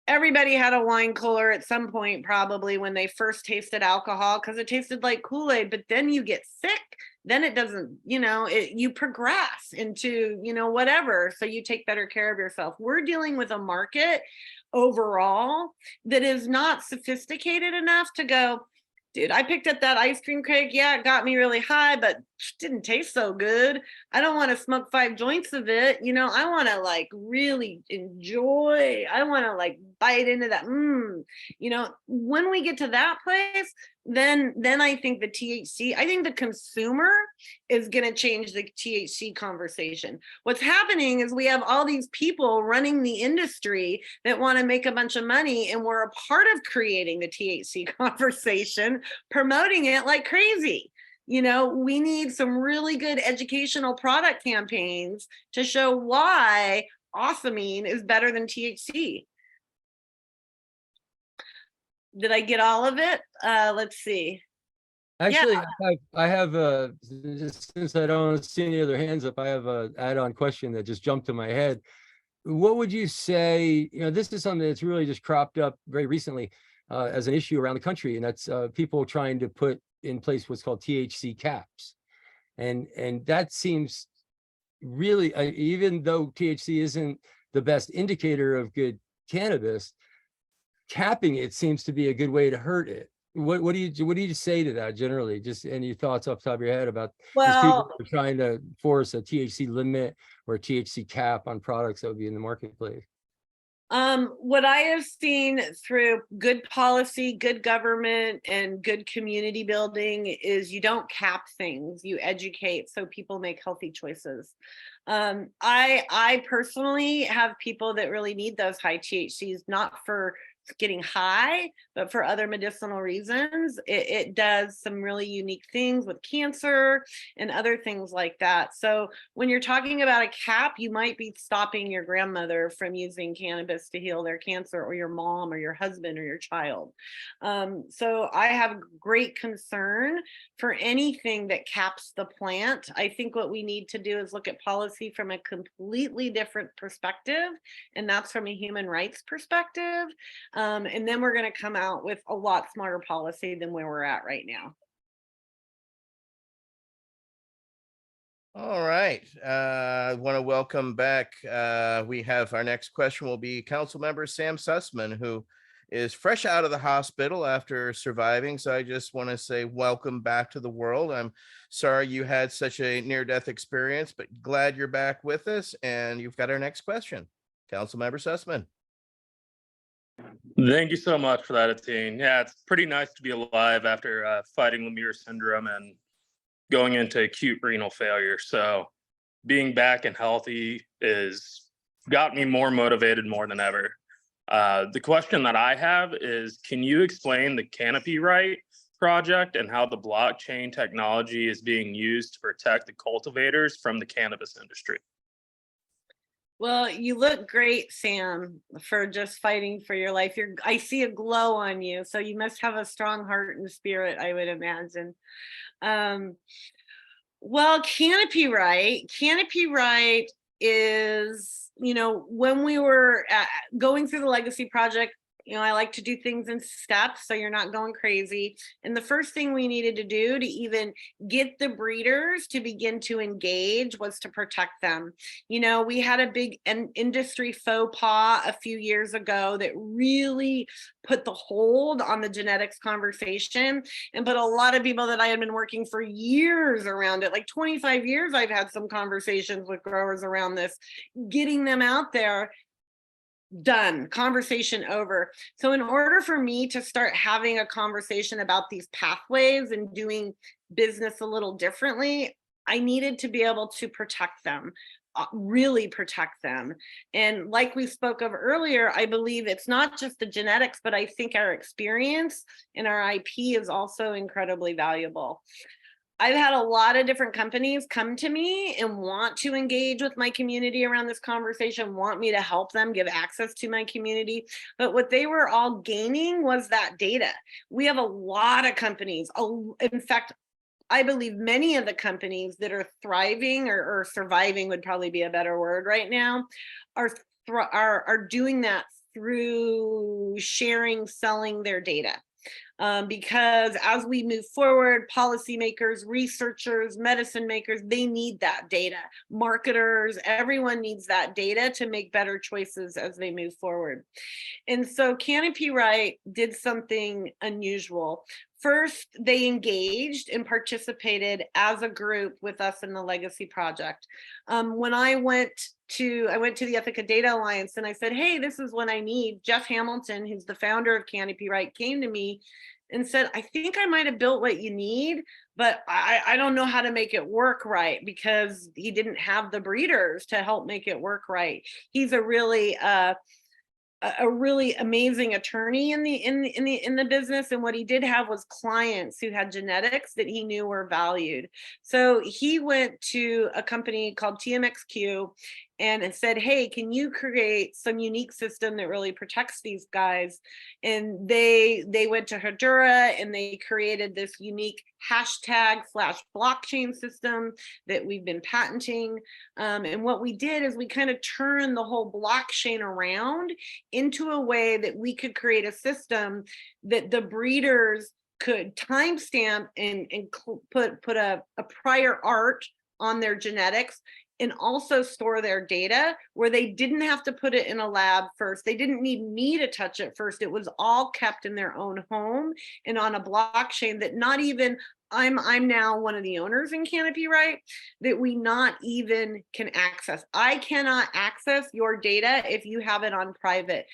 Everybody had a wine cooler at some point, probably when they first tasted alcohol, because it tasted like Kool-Aid, but then you get sick. Then it doesn't, you progress into, whatever. So you take better care of yourself. We're dealing with a market overall that is not sophisticated enough to go, dude, I picked up that ice cream cake. Yeah, it got me really high, but it didn't taste so good. I don't want to smoke 5 joints of it. I want to like really enjoy. I want to like bite into that. When we get to that place, then I think the THC, I think the consumer is going to change the THC conversation. What's happening is we have all these people running the industry that want to make a bunch of money, and we're a part of creating the THC conversation, promoting it like crazy. We need some really good educational product campaigns to show why Awesomine is better than THC. Did I get all of it? Let's see.
Actually, I have since I don't see any other hands up, I have an add-on question that just jumped to my head. What would you say, this is something that's really just cropped up very recently as an issue around the country, and that's people trying to put in place what's called THC caps. And that seems really, even though THC isn't the best indicator of good cannabis, capping it seems to be a good way to hurt it. What do you say to that generally? Just any thoughts off the top of your head about these people who are trying to force a THC limit or a THC cap on products that would be in the marketplace?
What I have seen through good policy, good government, and good community building is you don't cap things, you educate so people make healthy choices. I personally have people that really need those high THCs, not for getting high, but for other medicinal reasons. It does some really unique things with cancer and other things like that. So when you're talking about a cap, you might be stopping your grandmother from using cannabis to heal their cancer, or your mom or your husband or your child. So I have great concern for anything that caps the plant. I think what we need to do is look at policy from a completely different perspective, and that's from a human rights perspective. And then we're going to come out with a lot smarter policy than where we're at right now.
All right. I want to welcome back. We have our next question will be Council Member Sam Sussman, who is fresh out of the hospital after surviving. So I just want to say welcome back to the world. I'm sorry you had such a near-death experience, but glad you're back with us. And you've got our next question. Council Member Sussman.
Thank you so much for that, Atine. Yeah, it's pretty nice to be alive after fighting Lemire syndrome and going into acute renal failure. So being back and healthy is got me more motivated more than ever. The question that I have is, can you explain the Canopy Right project and how the blockchain technology is being used to protect the cultivators from the cannabis industry?
Well, you look great, Sam, for just fighting for your life. I see a glow on you, so you must have a strong heart and spirit, I would imagine. Well, Canopy Right is, when we were going through the Legacy Project, I like to do things in steps so you're not going crazy. And the first thing we needed to do to even get the breeders to begin to engage was to protect them. We had a big industry faux pas a few years ago that really put the hold on the genetics conversation. But a lot of people that I had been working for years around it, like 25 years, I've had some conversations with growers around this, getting them out there. Done, conversation over. So in order for me to start having a conversation about these pathways and doing business a little differently, I needed to be able to protect them, really protect them. And like we spoke of earlier, I believe it's not just the genetics, but I think our experience and our IP is also incredibly valuable. I've had a lot of different companies come to me and want to engage with my community around this conversation, want me to help them give access to my community. But what they were all gaining was that data. We have a lot of companies. In fact, I believe many of the companies that are thriving or surviving would probably be a better word right now, are doing that through sharing, selling their data. Because as we move forward, policymakers, researchers, medicine makers, they need that data. Marketers, everyone needs that data to make better choices as they move forward. And so Canopy Right did something unusual. First, they engaged and participated as a group with us in the Legacy Project. When I went to the Ethica Data Alliance and I said, hey, this is what I need. Jeff Hamilton, who's the founder of Canopy Right, came to me and said, I think I might have built what you need, but I don't know how to make it work right, because he didn't have the breeders to help make it work right. He's a really amazing attorney in the business, and what he did have was clients who had genetics that he knew were valued. So he went to a company called TMXQ and said, hey, can you create some unique system that really protects these guys? And they went to Hedura and they created this unique #blockchain system that we've been patenting. And what we did is we kind of turned the whole blockchain around into a way that we could create a system that the breeders could timestamp and put a prior art on their genetics, and also store their data where they didn't have to put it in a lab first. They didn't need me to touch it first. It was all kept in their own home and on a blockchain that not even I'm now one of the owners in Canopy, right? That we not even can access. I cannot access your data if you have it on private.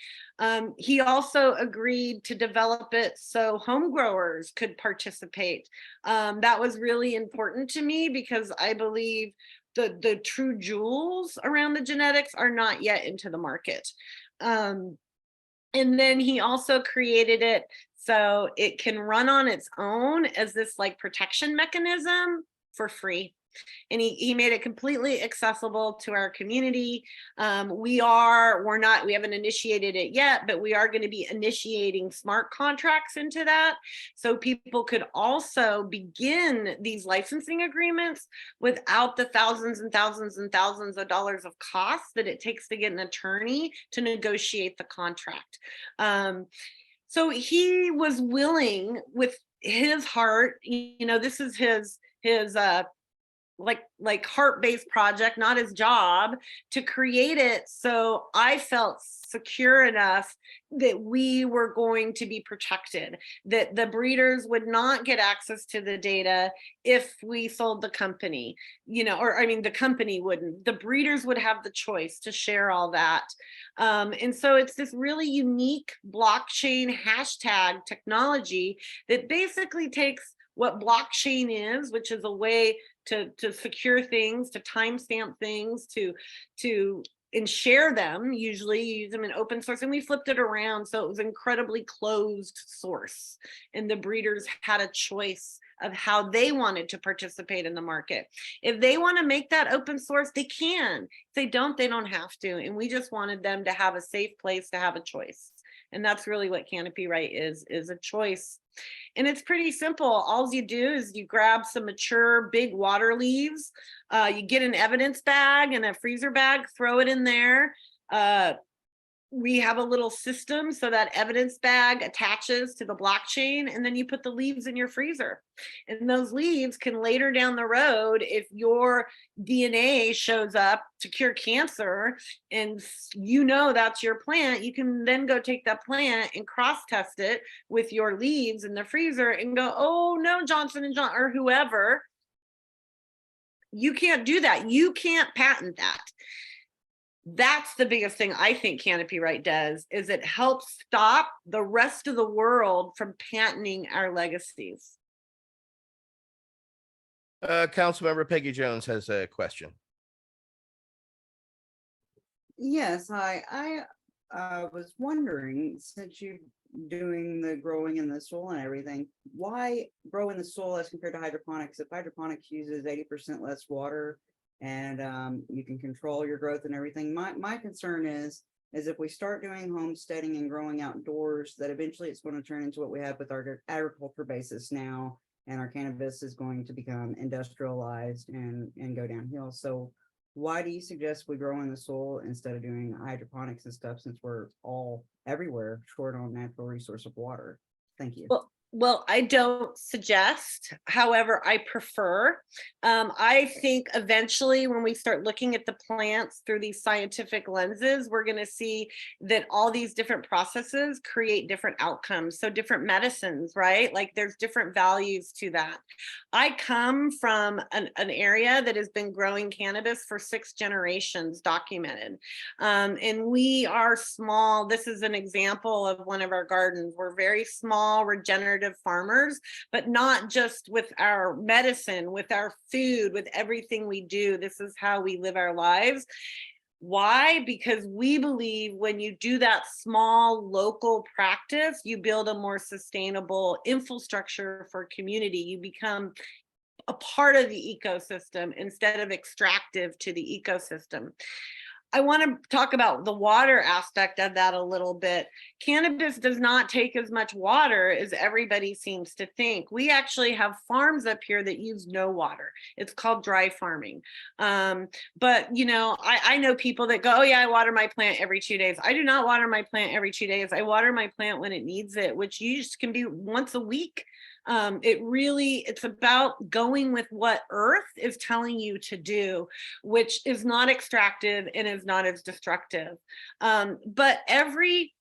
He also agreed to develop it so home growers could participate. That was really important to me because I believe the true jewels around the genetics are not yet into the market. And then he also created it so it can run on its own as this like protection mechanism for free. And he made it completely accessible to our community. We haven't initiated it yet, but we are going to be initiating smart contracts into that. So people could also begin these licensing agreements without the thousands and thousands and thousands of dollars of costs that it takes to get an attorney to negotiate the contract. So he was willing with his heart, this is his like heart-based project, not his job, to create it. So I felt secure enough that we were going to be protected, that the breeders would not get access to the data if we sold the company, the company wouldn't. The breeders would have the choice to share all that. And so it's this really unique blockchain hashtag technology that basically takes what blockchain is, which is a way to secure things, to timestamp things, and share them. Usually you use them in open source, and we flipped it around so it was incredibly closed source, and the breeders had a choice of how they wanted to participate in the market. If they want to make that open source, they can. If they don't, they don't have to. And we just wanted them to have a safe place to have a choice. And that's really what Canopy Right is a choice. And it's pretty simple. All you do is you grab some mature big water leaves, you get an evidence bag and a freezer bag, throw it in there. We have a little system so that evidence bag attaches to the blockchain, and then you put the leaves in your freezer. And those leaves can later down the road, if your DNA shows up to cure cancer and that's your plant, you can then go take that plant and cross test it with your leaves in the freezer and go, oh no, Johnson & Johnson or whoever. You can't do that. You can't patent that. That's the biggest thing I think Canopy Right does, is it helps stop the rest of the world from patenting our legacies.
Councilmember Peggy Jones has a question.
Yes, hi. I was wondering, since you're doing the growing in the soil and everything, why grow in the soil as compared to hydroponics? If hydroponics uses 80% less water, and you can control your growth and everything. My concern is if we start doing homesteading and growing outdoors, that eventually it's going to turn into what we have with our agriculture basis now, and our cannabis is going to become industrialized and go downhill. So why do you suggest we grow in the soil instead of doing hydroponics and stuff, since we're all everywhere short on natural resource of water? Thank you.
Well, I don't suggest, however, I prefer. I think eventually when we start looking at the plants through these scientific lenses, we're going to see that all these different processes create different outcomes. So different medicines, right? Like there's different values to that. I come from an area that has been growing cannabis for 6 generations documented. And we are small. This is an example of one of our gardens. We're very small, regenerative farmers, but not just with our medicine, with our food, with everything we do. This is how we live our lives. Why? Because we believe when you do that small local practice, you build a more sustainable infrastructure for community. You become a part of the ecosystem instead of extractive to the ecosystem. I want to talk about the water aspect of that a little bit. Cannabis does not take as much water as everybody seems to think. We actually have farms up here that use no water. It's called dry farming. But I know people that go, oh yeah, I water my plant every 2 days. I do not water my plant every 2 days. I water my plant when it needs it, which usually can be once a week. It's about going with what Earth is telling you to do, which is not extractive and is not as destructive. But every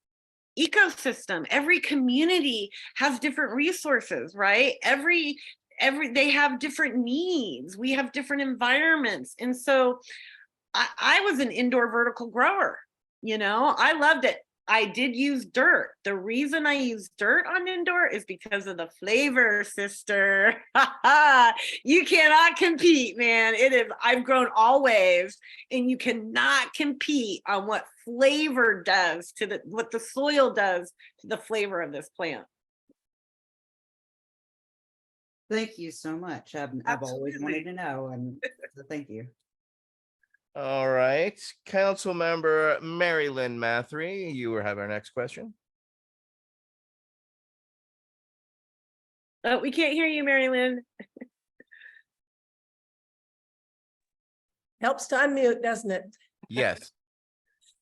ecosystem, every community has different resources, right? they have different needs. We have different environments. And so I was an indoor vertical grower, I loved it. I did use dirt. The reason I use dirt on indoor is because of the flavor, sister. You cannot compete, man. I've grown all ways, and you cannot compete on what flavor does to what the soil does to the flavor of this plant.
Thank you so much. I've always wanted to know, and so thank you.
All right, Council Member Mary Lynn Mathry, you have our next question.
We can't hear you, Mary Lynn.
Helps to unmute, doesn't it?
Yes.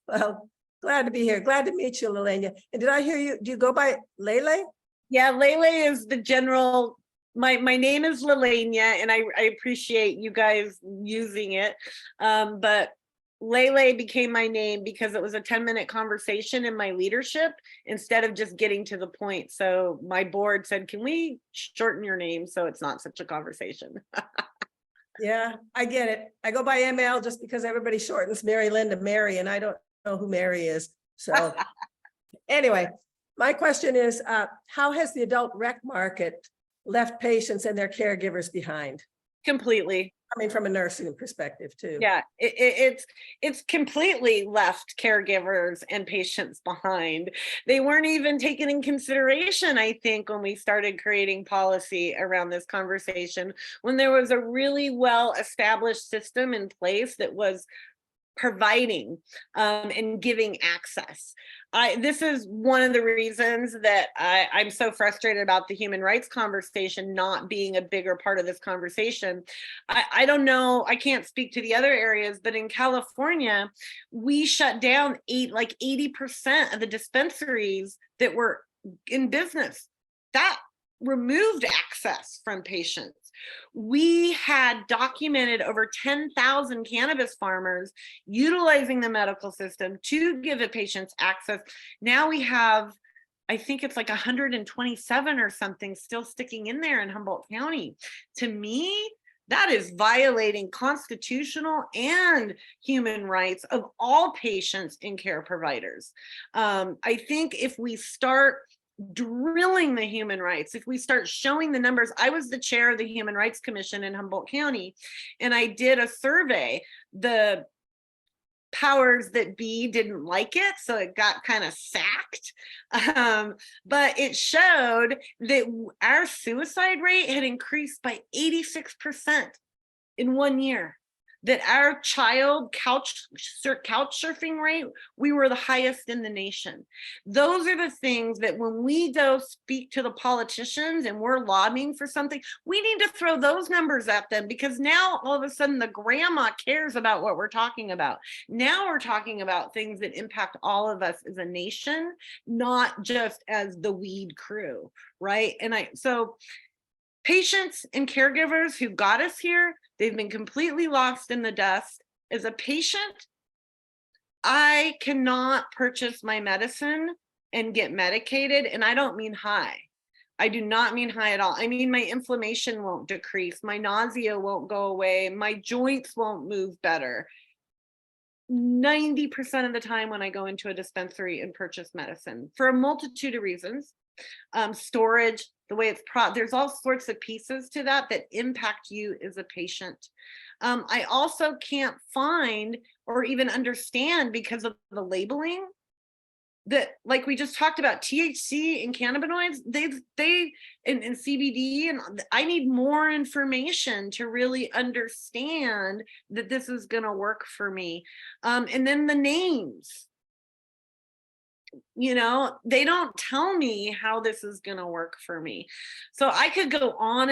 Well, glad to be here. Glad to meet you, Lelehnia. And did I hear you? Do you go by Lele?
Yeah, Lele is the general. My name is Lelehnia, and I appreciate you guys using it. But Lele became my name because it was a 10-minute conversation in my leadership instead of just getting to the point. So my board said, can we shorten your name so it's not such a conversation?
Yeah, I get it. I go by ML just because everybody shortens Mary Lynn to Mary, and I don't know who Mary is. So anyway, my question is, how has the adult rec market left patients and their caregivers behind?
Completely.
Coming from a nursing perspective too.
Yeah, it's completely left caregivers and patients behind. They weren't even taken in consideration, I think, when we started creating policy around this conversation, when there was a really well-established system in place that was providing and giving access. This is one of the reasons that I'm so frustrated about the human rights conversation not being a bigger part of this conversation. I don't know, I can't speak to the other areas, but in California, we shut down 80% of the dispensaries that were in business. That removed access from patients. We had documented over 10,000 cannabis farmers utilizing the medical system to give the patients access. Now we have, I think it's like 127 or something still sticking in there in Humboldt County. To me, that is violating constitutional and human rights of all patients and care providers. I think if we start drilling the human rights, if we start showing the numbers. I was the chair of the Human Rights Commission in Humboldt County, and I did a survey. The powers that be didn't like it, so it got kind of sacked. But it showed that our suicide rate had increased by 86% in 1 year. That our child couch surfing rate, we were the highest in the nation. Those are the things that when we go speak to the politicians and we're lobbying for something, we need to throw those numbers at them, because now all of a sudden the grandma cares about what we're talking about. Now we're talking about things that impact all of us as a nation, not just as the weed crew, right? So patients and caregivers who got us here, they've been completely lost in the dust. As a patient, I cannot purchase my medicine and get medicated, and I don't mean high. I do not mean high at all. I mean, my inflammation won't decrease, my nausea won't go away, my joints won't move better. 90% of the time when I go into a dispensary and purchase medicine, for a multitude of reasons, storage, the way it's there's all sorts of pieces to that impact you as a patient. I also can't find or even understand, because of the labeling, that, like we just talked about, THC and cannabinoids, they and CBD, and I need more information to really understand that this is going to work for me. And then the names, they don't tell me how this is going to work for me. So I could go on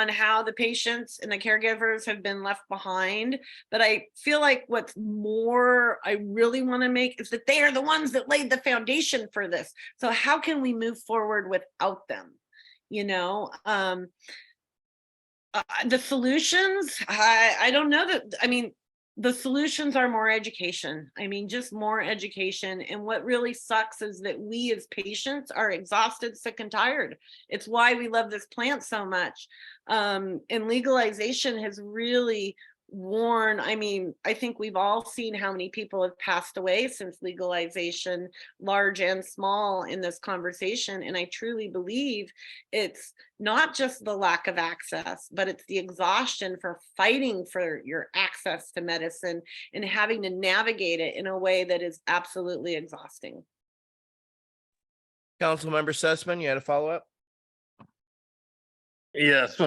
how the patients and the caregivers have been left behind. But I feel like what's more I really want to make is that they are the ones that laid the foundation for this. So how can we move forward without them? The solutions, I don't know that. I mean, the solutions are more education. I mean, just more education. And what really sucks is that we as patients are exhausted, sick, and tired. It's why we love this plant so much. And legalization has really worn, I mean, I think we've all seen how many people have passed away since legalization, large and small, in this conversation. And I truly believe it's not just the lack of access, but it's the exhaustion for fighting for your access to medicine and having to navigate it in a way that is absolutely exhausting.
Councilmember Sussman, you had a follow-up?
Yes,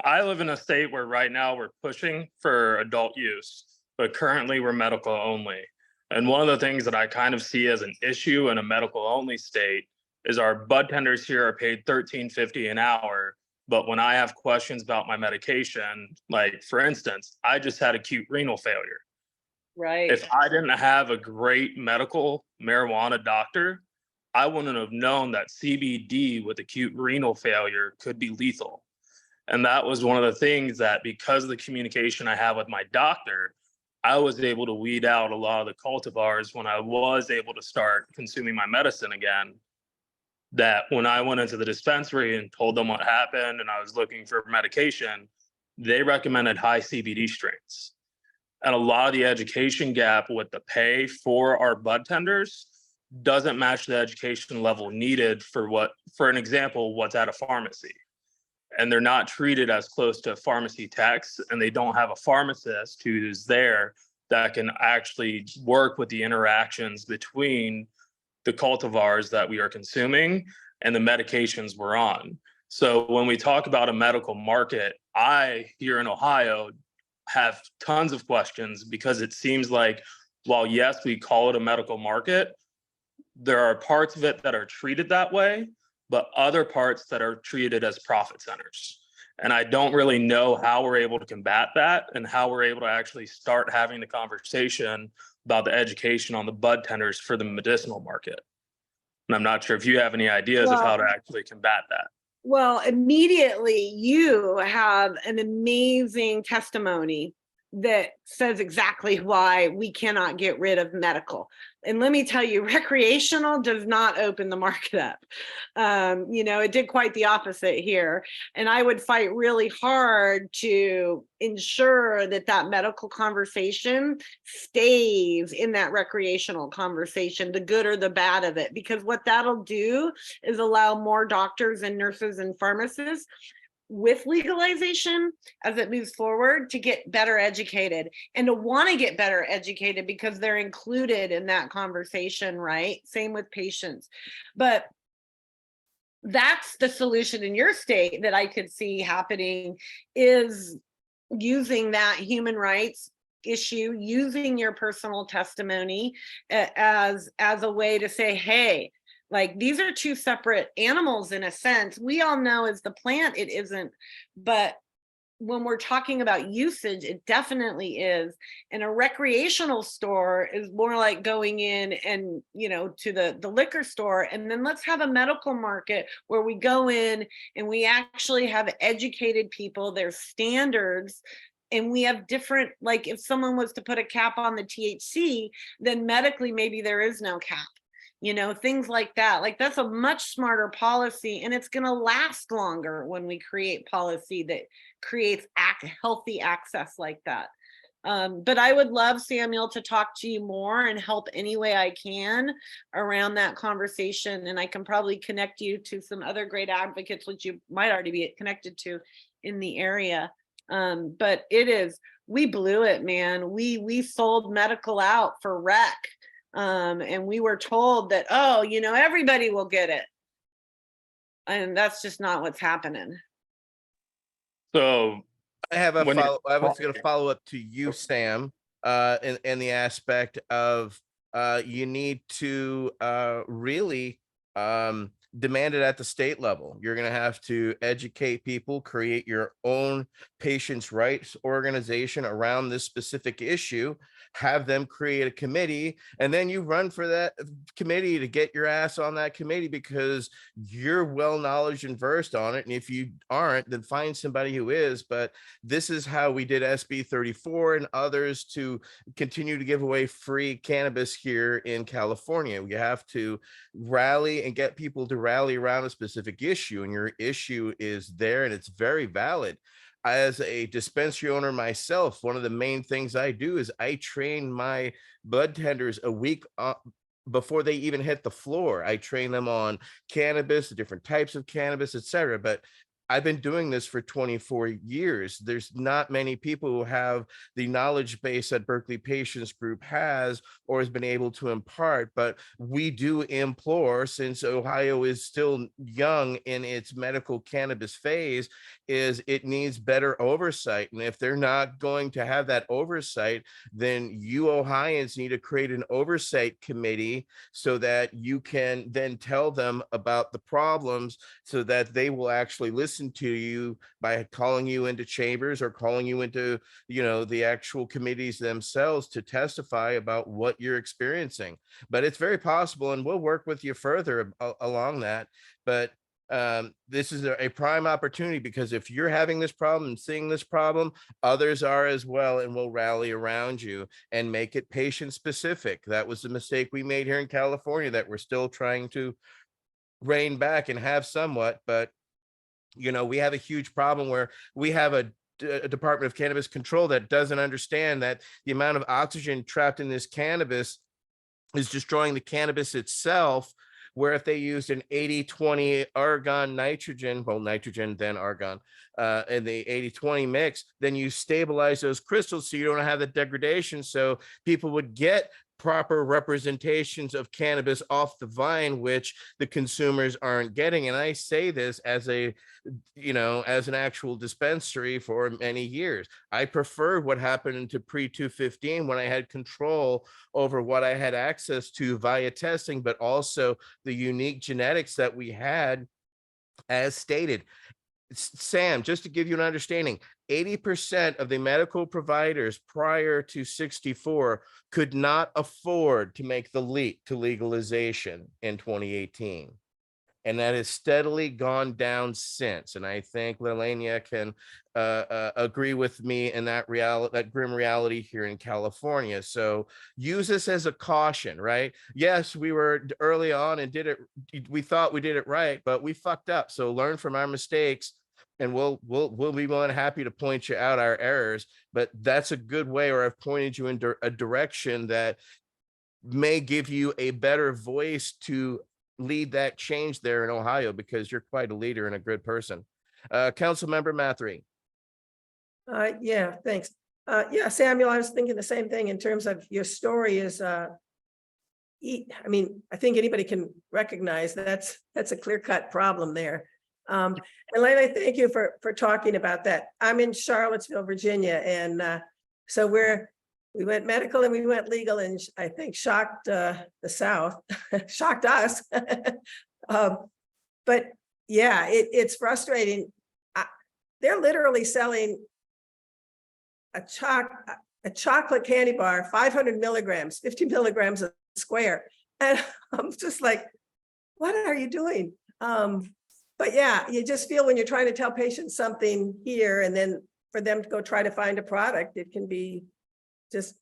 I live in a state where right now we're pushing for adult use, but currently we're medical only. And one of the things that I kind of see as an issue in a medical only state is our bud tenders here are paid $13.50 an hour. But when I have questions about my medication, like for instance, I just had acute renal failure.
Right.
If I didn't have a great medical marijuana doctor, I wouldn't have known that CBD with acute renal failure could be lethal. And that was one of the things that, because of the communication I have with my doctor, I was able to weed out a lot of the cultivars when I was able to start consuming my medicine again. That when I went into the dispensary and told them what happened and I was looking for medication, they recommended high CBD strains. And a lot of the education gap with the pay for our bud tenders doesn't match the education level needed for an example, what's at a pharmacy. And they're not treated as close to pharmacy techs, and they don't have a pharmacist who's there that can actually work with the interactions between the cultivars that we are consuming and the medications we're on. So when we talk about a medical market, I, here in Ohio, have tons of questions, because it seems like, while yes, we call it a medical market, there are parts of it that are treated that way, but other parts that are treated as profit centers. And I don't really know how we're able to combat that and how we're able to actually start having the conversation about the education on the bud tenders for the medicinal market. And I'm not sure if you have any ideas of how to actually combat that.
Well, immediately you have an amazing testimony that says exactly why we cannot get rid of medical. And let me tell you, recreational does not open the market up. It did quite the opposite here. And I would fight really hard to ensure that that medical conversation stays in that recreational conversation, the good or the bad of it, because what that'll do is allow more doctors and nurses and pharmacists with legalization as it moves forward to get better educated and to want to get better educated because they're included in that conversation, right? Same with patients. But that's the solution in your state that I could see happening, is using that human rights issue, using your personal testimony as a way to say, hey, like, these are two separate animals in a sense. We all know as the plant, it isn't. But when we're talking about usage, it definitely is. And a recreational store is more like going in and, to the liquor store. And then let's have a medical market where we go in and we actually have educated people, there's standards. And we have different, like if someone was to put a cap on the THC, then medically, maybe there is no cap. Things like that. Like, that's a much smarter policy, and it's going to last longer when we create policy that creates healthy access like that. But I would love, Samuel, to talk to you more and help any way I can around that conversation. And I can probably connect you to some other great advocates, which you might already be connected to in the area. But we blew it, man. We sold medical out for rec. And we were told that, everybody will get it. And that's just not what's happening.
So
I have a follow. I was going to follow up to you, Sam, in the aspect of you need to really demand it at the state level. You're going to have to educate people, create your own patients' rights organization around this specific issue, have them create a committee, and then you run for that committee to get your ass on that committee because you're well knowledge and versed on it. And if you aren't, then find somebody who is. But this is how we did SB 34 and others to continue to give away free cannabis here in California. We have to rally and get people to rally around a specific issue, and your issue is there and it's very valid. As a dispensary owner myself, one of the main things I do is I train my bud tenders a week before they even hit the floor. I train them on cannabis, the different types of cannabis, etc. But I've been doing this for 24 years. There's not many people who have the knowledge base that Berkeley Patients Group has or has been able to impart, but we do implore, since Ohio is still young in its medical cannabis phase, is it needs better oversight. And if they're not going to have that oversight, then you Ohioans need to create an oversight committee so that you can then tell them about the problems so that they will actually listen to you by calling you into chambers or calling you into, the actual committees themselves to testify about what you're experiencing. But it's very possible, and we'll work with you further along that. But this is a prime opportunity, because if you're having this problem and seeing this problem, others are as well, and will rally around you and make it patient specific. That was the mistake we made here in California that we're still trying to rein back and have somewhat. But we have a huge problem where we have a Department of Cannabis Control that doesn't understand that the amount of oxygen trapped in this cannabis is destroying the cannabis itself. Where if they used an 80-20 argon nitrogen, well, nitrogen then argon, in the 80-20 mix, then you stabilize those crystals so you don't have the degradation. So people would get proper representations of cannabis off the vine, which the consumers aren't getting. And I say this as an actual dispensary for many years. I prefer what happened into pre-215 when I had control over what I had access to via testing, but also the unique genetics that we had, as stated. Sam, just to give you an understanding, 80% of the medical providers prior to 64 could not afford to make the leap to legalization in 2018. And that has steadily gone down since. And I think Lelehnia can agree with me in that grim reality here in California. So use this as a caution, right? Yes, we were early on and we thought we did it right, but we fucked up. So learn from our mistakes, and we'll be more than happy to point you out our errors. But that's a good way, or I've pointed you in a direction that may give you a better voice to lead that change there in Ohio, because you're quite a leader and a good person. Councilmember Mathry.
Yeah, thanks. Yeah, Samuel, I was thinking the same thing in terms of your story is, I think anybody can recognize that's a clear-cut problem there. And Lele, thank you for talking about that. I'm in Charlottesville, Virginia, and so we went medical and we went legal, and I think shocked the South, shocked us. But yeah, it's frustrating. They're literally selling a chocolate candy bar, 500 milligrams, 50 milligrams a square. And I'm just like, what are you doing? But yeah, you just feel when you're trying to tell patients something here, and then for them to go try to find a product, it can be just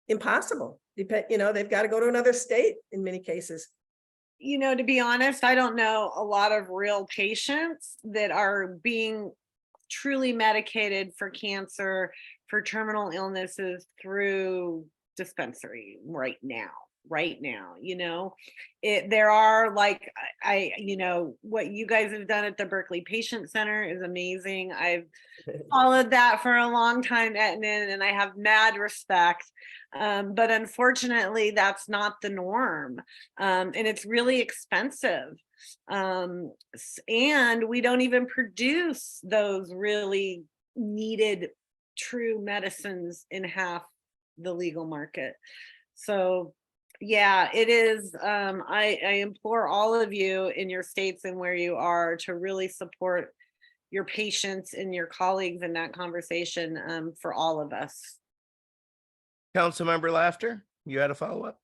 impossible. They've got to go to another state in many cases.
To be honest, I don't know a lot of real patients that are being truly medicated for cancer, for terminal illnesses through dispensary right now. There are what you guys have done at the Berkeley Patient Center is amazing. I've followed that for a long time, and I have mad respect. But unfortunately, that's not the norm. And it's really expensive. And we don't even produce those really needed true medicines in half the legal market. So yeah, it is. I implore all of you in your states and where you are to really support your patients and your colleagues in that conversation, for all of us.
Councilmember Laughter, you had a follow-up?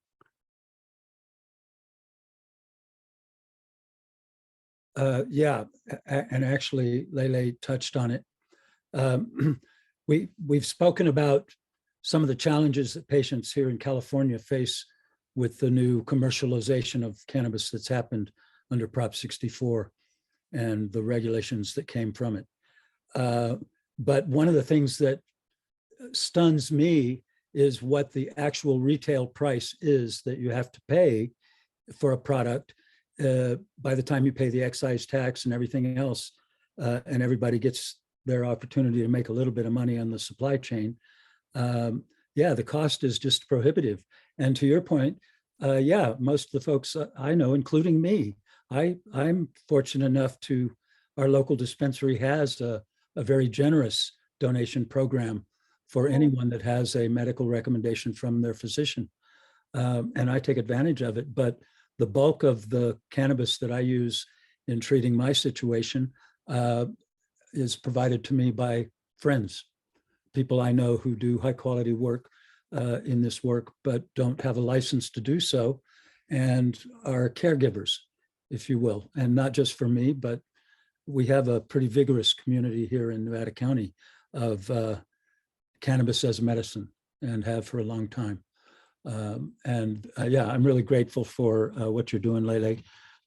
Yeah, and actually Lele touched on it. We've spoken about some of the challenges that patients here in California face with the new commercialization of cannabis that's happened under Prop 64 and the regulations that came from it. But one of the things that stuns me is what the actual retail price is that you have to pay for a product by the time you pay the excise tax and everything else, and everybody gets their opportunity to make a little bit of money on the supply chain. Yeah, the cost is just prohibitive. And to your point, yeah, most of the folks I know, including me, I'm fortunate enough to, our local dispensary has a very generous donation program for anyone that has a medical recommendation from their physician. And I take advantage of it. But the bulk of the cannabis that I use in treating my situation is provided to me by friends, people I know who do high quality work in this work, but don't have a license to do so, and are caregivers, if you will. And not just for me, but we have a pretty vigorous community here in Nevada County of cannabis as medicine, and have for a long time. Yeah, I'm really grateful for what you're doing, Lele.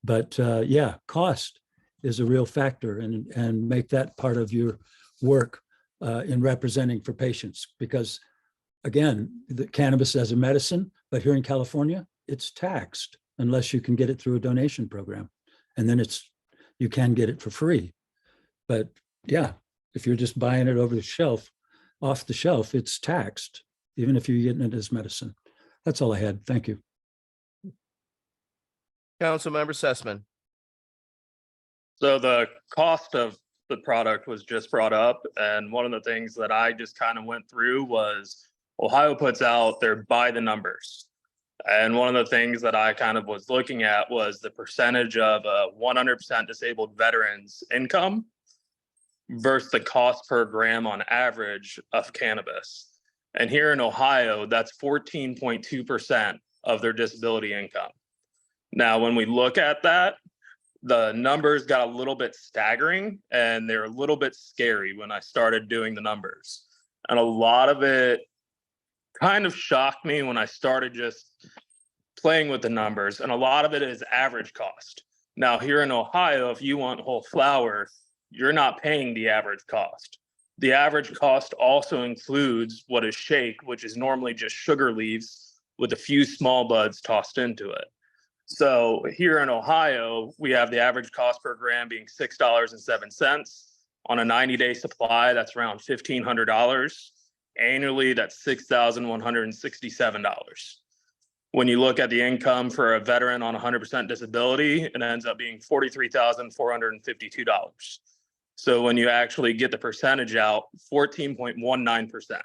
But yeah, cost is a real factor, and make that part of your work in representing for patients. Because again, the cannabis as a medicine, but here in California, it's taxed unless you can get it through a donation program. And then you can get it for free. But yeah, if you're just buying it over the shelf, off the shelf, it's taxed, even if you're getting it as medicine. That's all I had. Thank you.
Councilmember Sussman.
So the cost of the product was just brought up. And one of the things that I just kind of went through was Ohio puts out their by the numbers. And one of the things that I kind of was looking at was the percentage of 100% disabled veterans' income versus the cost per gram on average of cannabis. And here in Ohio, that's 14.2% of their disability income. Now, when we look at that, the numbers got a little bit staggering, and they're a little bit scary when I started doing the numbers. And a lot of it kind of shocked me when I started just playing with the numbers. And a lot of it is average cost. Now, here in Ohio, if you want whole flower, you're not paying the average cost. The average cost also includes what is shake, which is normally just sugar leaves with a few small buds tossed into it. So here in Ohio, we have the average cost per gram being $6.07. On a 90-day supply, that's around $1,500. Annually, that's $6,167. When you look at the income for a veteran on 100% disability, it ends up being $43,452. So when you actually get the percentage out, 14.19%.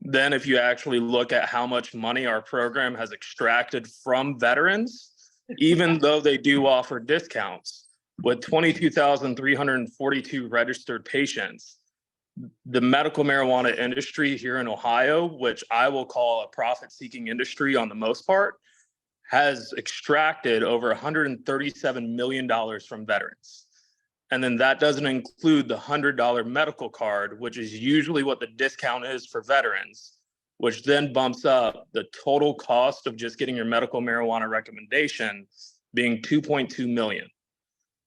Then if you actually look at how much money our program has extracted from veterans, even though they do offer discounts, with 22,342 registered patients, the medical marijuana industry here in Ohio, which I will call a profit-seeking industry on the most part, has extracted over $137 million from veterans. And then that doesn't include the $100 medical card, which is usually what the discount is for veterans, which then bumps up the total cost of just getting your medical marijuana recommendation being $2.2 million.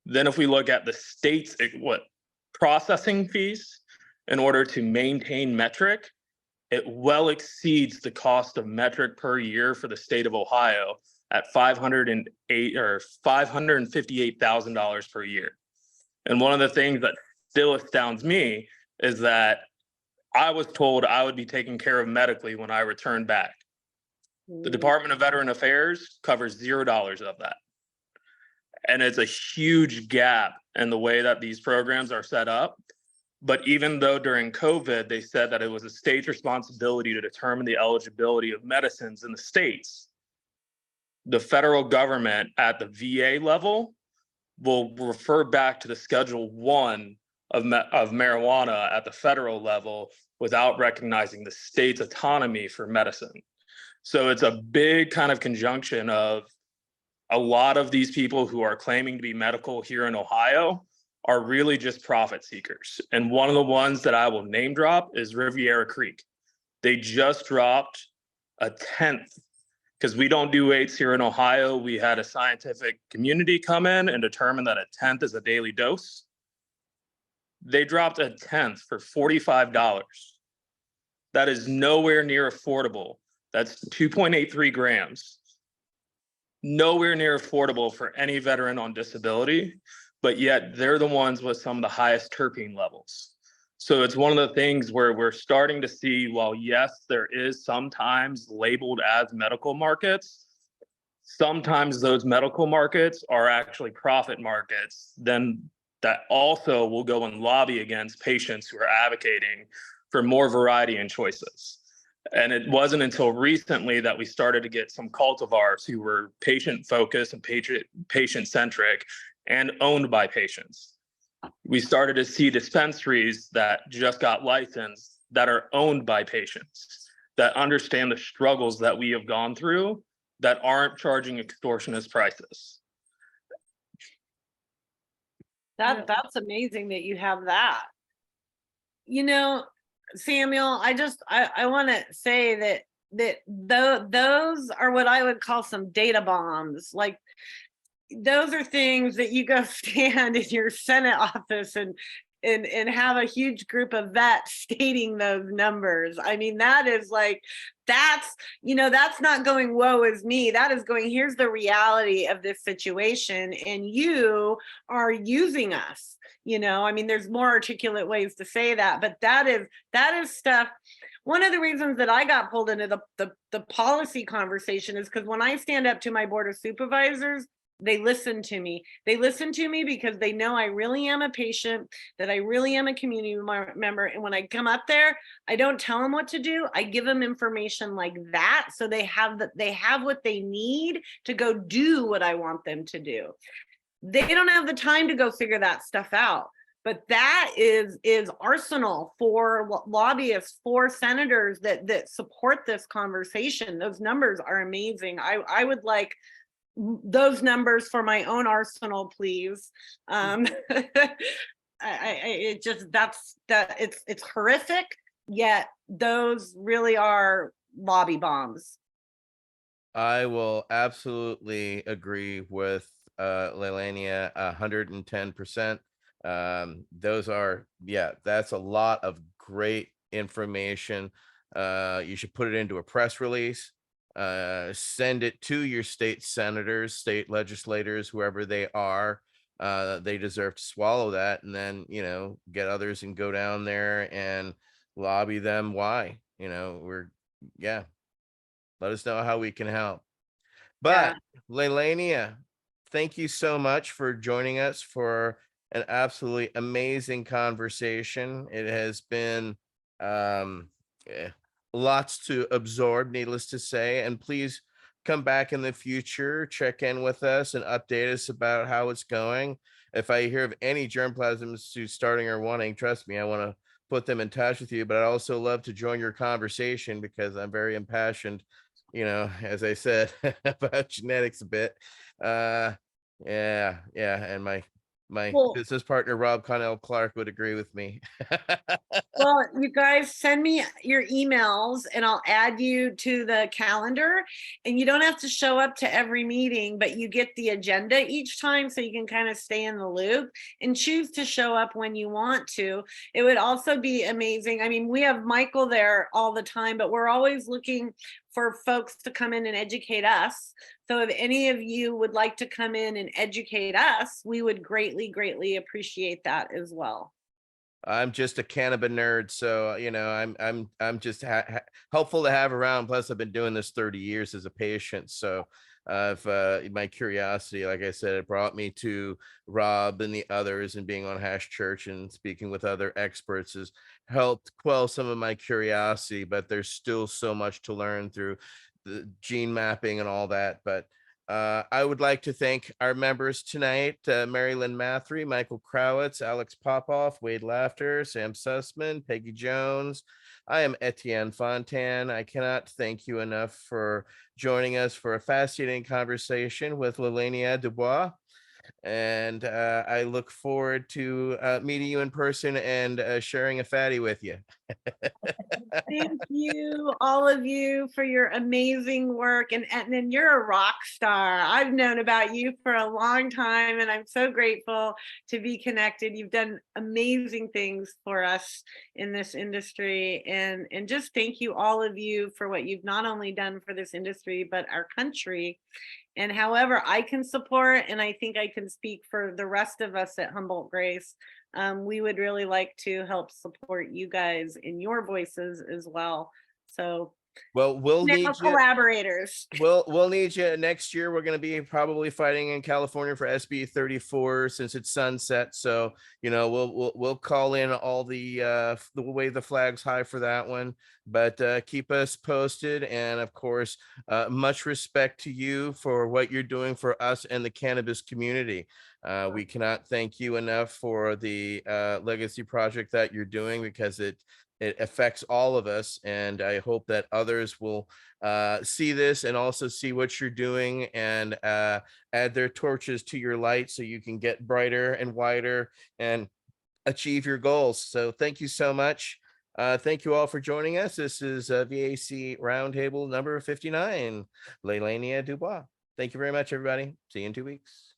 Then if we look at the state's processing fees in order to maintain metric, it well exceeds the cost of metric per year for the state of Ohio at $558,000 per year. And one of the things that still astounds me is that I was told I would be taken care of medically when I returned back. The Department of Veteran Affairs covers $0 of that. And it's a huge gap in the way that these programs are set up. But even though during COVID, they said that it was a state's responsibility to determine the eligibility of medicines in the states, the federal government at the VA level will refer back to the Schedule 1 of marijuana at the federal level without recognizing the state's autonomy for medicine. So it's a big kind of conjunction of a lot of these people who are claiming to be medical here in Ohio are really just profit seekers. And one of the ones that I will name drop is Riviera Creek. They just dropped a 10th, because we don't do weights here in Ohio. We had a scientific community come in and determine that a 10th is a daily dose. They dropped a 10th for $45. That is nowhere near affordable. That's 2.83 grams. Nowhere near affordable for any veteran on disability, but yet they're the ones with some of the highest terpene levels. So it's one of the things where we're starting to see, while yes, there is sometimes labeled as medical markets, sometimes those medical markets are actually profit markets, then that also will go and lobby against patients who are advocating for more variety and choices. And it wasn't until recently that we started to get some cultivars who were patient focused and patient centric and owned by patients. We started to see dispensaries that just got licensed that are owned by patients, that understand the struggles that we have gone through, that aren't charging extortionist prices.
That's amazing that you have that. You know, Samuel, I want to say that those are what I would call some data bombs. Like, those are things that you go stand in your Senate office and have a huge group of vets stating those numbers. I mean, that is like, that's not going, woe is me. That is going, here's the reality of this situation, and you are using us. I mean, there's more articulate ways to say that, but that is stuff. One of the reasons that I got pulled into the policy conversation is because when I stand up to my board of supervisors, they listen to me. They listen to me because they know I really am a patient, that I really am a community member. And when I come up there, I don't tell them what to do. I give them information like that, so they have what they need to go do what I want them to do. They don't have the time to go figure that stuff out. But that is arsenal for lobbyists, for senators that support this conversation. Those numbers are amazing. I would like those numbers for my own arsenal, please. It's horrific, yet those really are lobby bombs.
I will absolutely agree with Lelehnia 110%. Those are, that's a lot of great information. You should put it into a press release. Send it to your state senators, state legislators, whoever they are. They deserve to swallow that, and then get others and go down there and lobby them. Why? Let us know how we can help. But Lelehnia, thank you so much for joining us for an absolutely amazing conversation. It has been lots to absorb, needless to say, and please come back in the future, check in with us and update us about how it's going. If I hear of any germplasms who's starting or wanting, trust me, I want to put them in touch with you, but I also love to join your conversation because I'm very impassioned, as I said, about genetics a bit. And my business partner, Rob Connell Clark, would agree with me.
Well, you guys send me your emails and I'll add you to the calendar, and you don't have to show up to every meeting, but you get the agenda each time so you can kind of stay in the loop and choose to show up when you want to. It would also be amazing. I mean, we have Michael there all the time, but we're always looking for folks to come in and educate us. So if any of you would like to come in and educate us, we would greatly, greatly appreciate that as well.
I'm just a cannabis nerd, so I'm just helpful to have around. Plus, I've been doing this 30 years as a patient, so if my curiosity, like I said, it brought me to Rob and the others, and being on Hash Church and speaking with other experts has helped quell some of my curiosity. But there's still so much to learn through the gene mapping and all that. But I would like to thank our members tonight, Mary Lynn Mathry, Michael Krowitz, Alex Popoff, Wade Laughter, Sam Sussman, Peggy Jones. I am Etienne Fontan. I cannot thank you enough for joining us for a fascinating conversation with Lelehnia DuBois. And I look forward to meeting you in person and sharing a fatty with you.
Thank you, all of you, for your amazing work. And then you're a rock star. I've known about you for a long time, and I'm so grateful to be connected. You've done amazing things for us in this industry. And just thank you, all of you, for what you've not only done for this industry, but our country. And however I can support, and I think I can speak for the rest of us at Humboldt Grace, we would really like to help support you guys in your voices as well. So
Well, we'll
now
need you.
collaborators.
We'll need you next year. We're going to be probably fighting in California for SB 34 since it's sunset. So we'll call in all the way the flags high for that one. But keep us posted, and of course, much respect to you for what you're doing for us and the cannabis community. We cannot thank you enough for the legacy project that you're doing, because it affects all of us, and I hope that others will see this and also see what you're doing and add their torches to your light so you can get brighter and wider and achieve your goals. So thank you so much. Thank you all for joining us. This is V.A.C Roundtable number 59, Lelehnia DuBois. Thank you very much, everybody. See you in 2 weeks.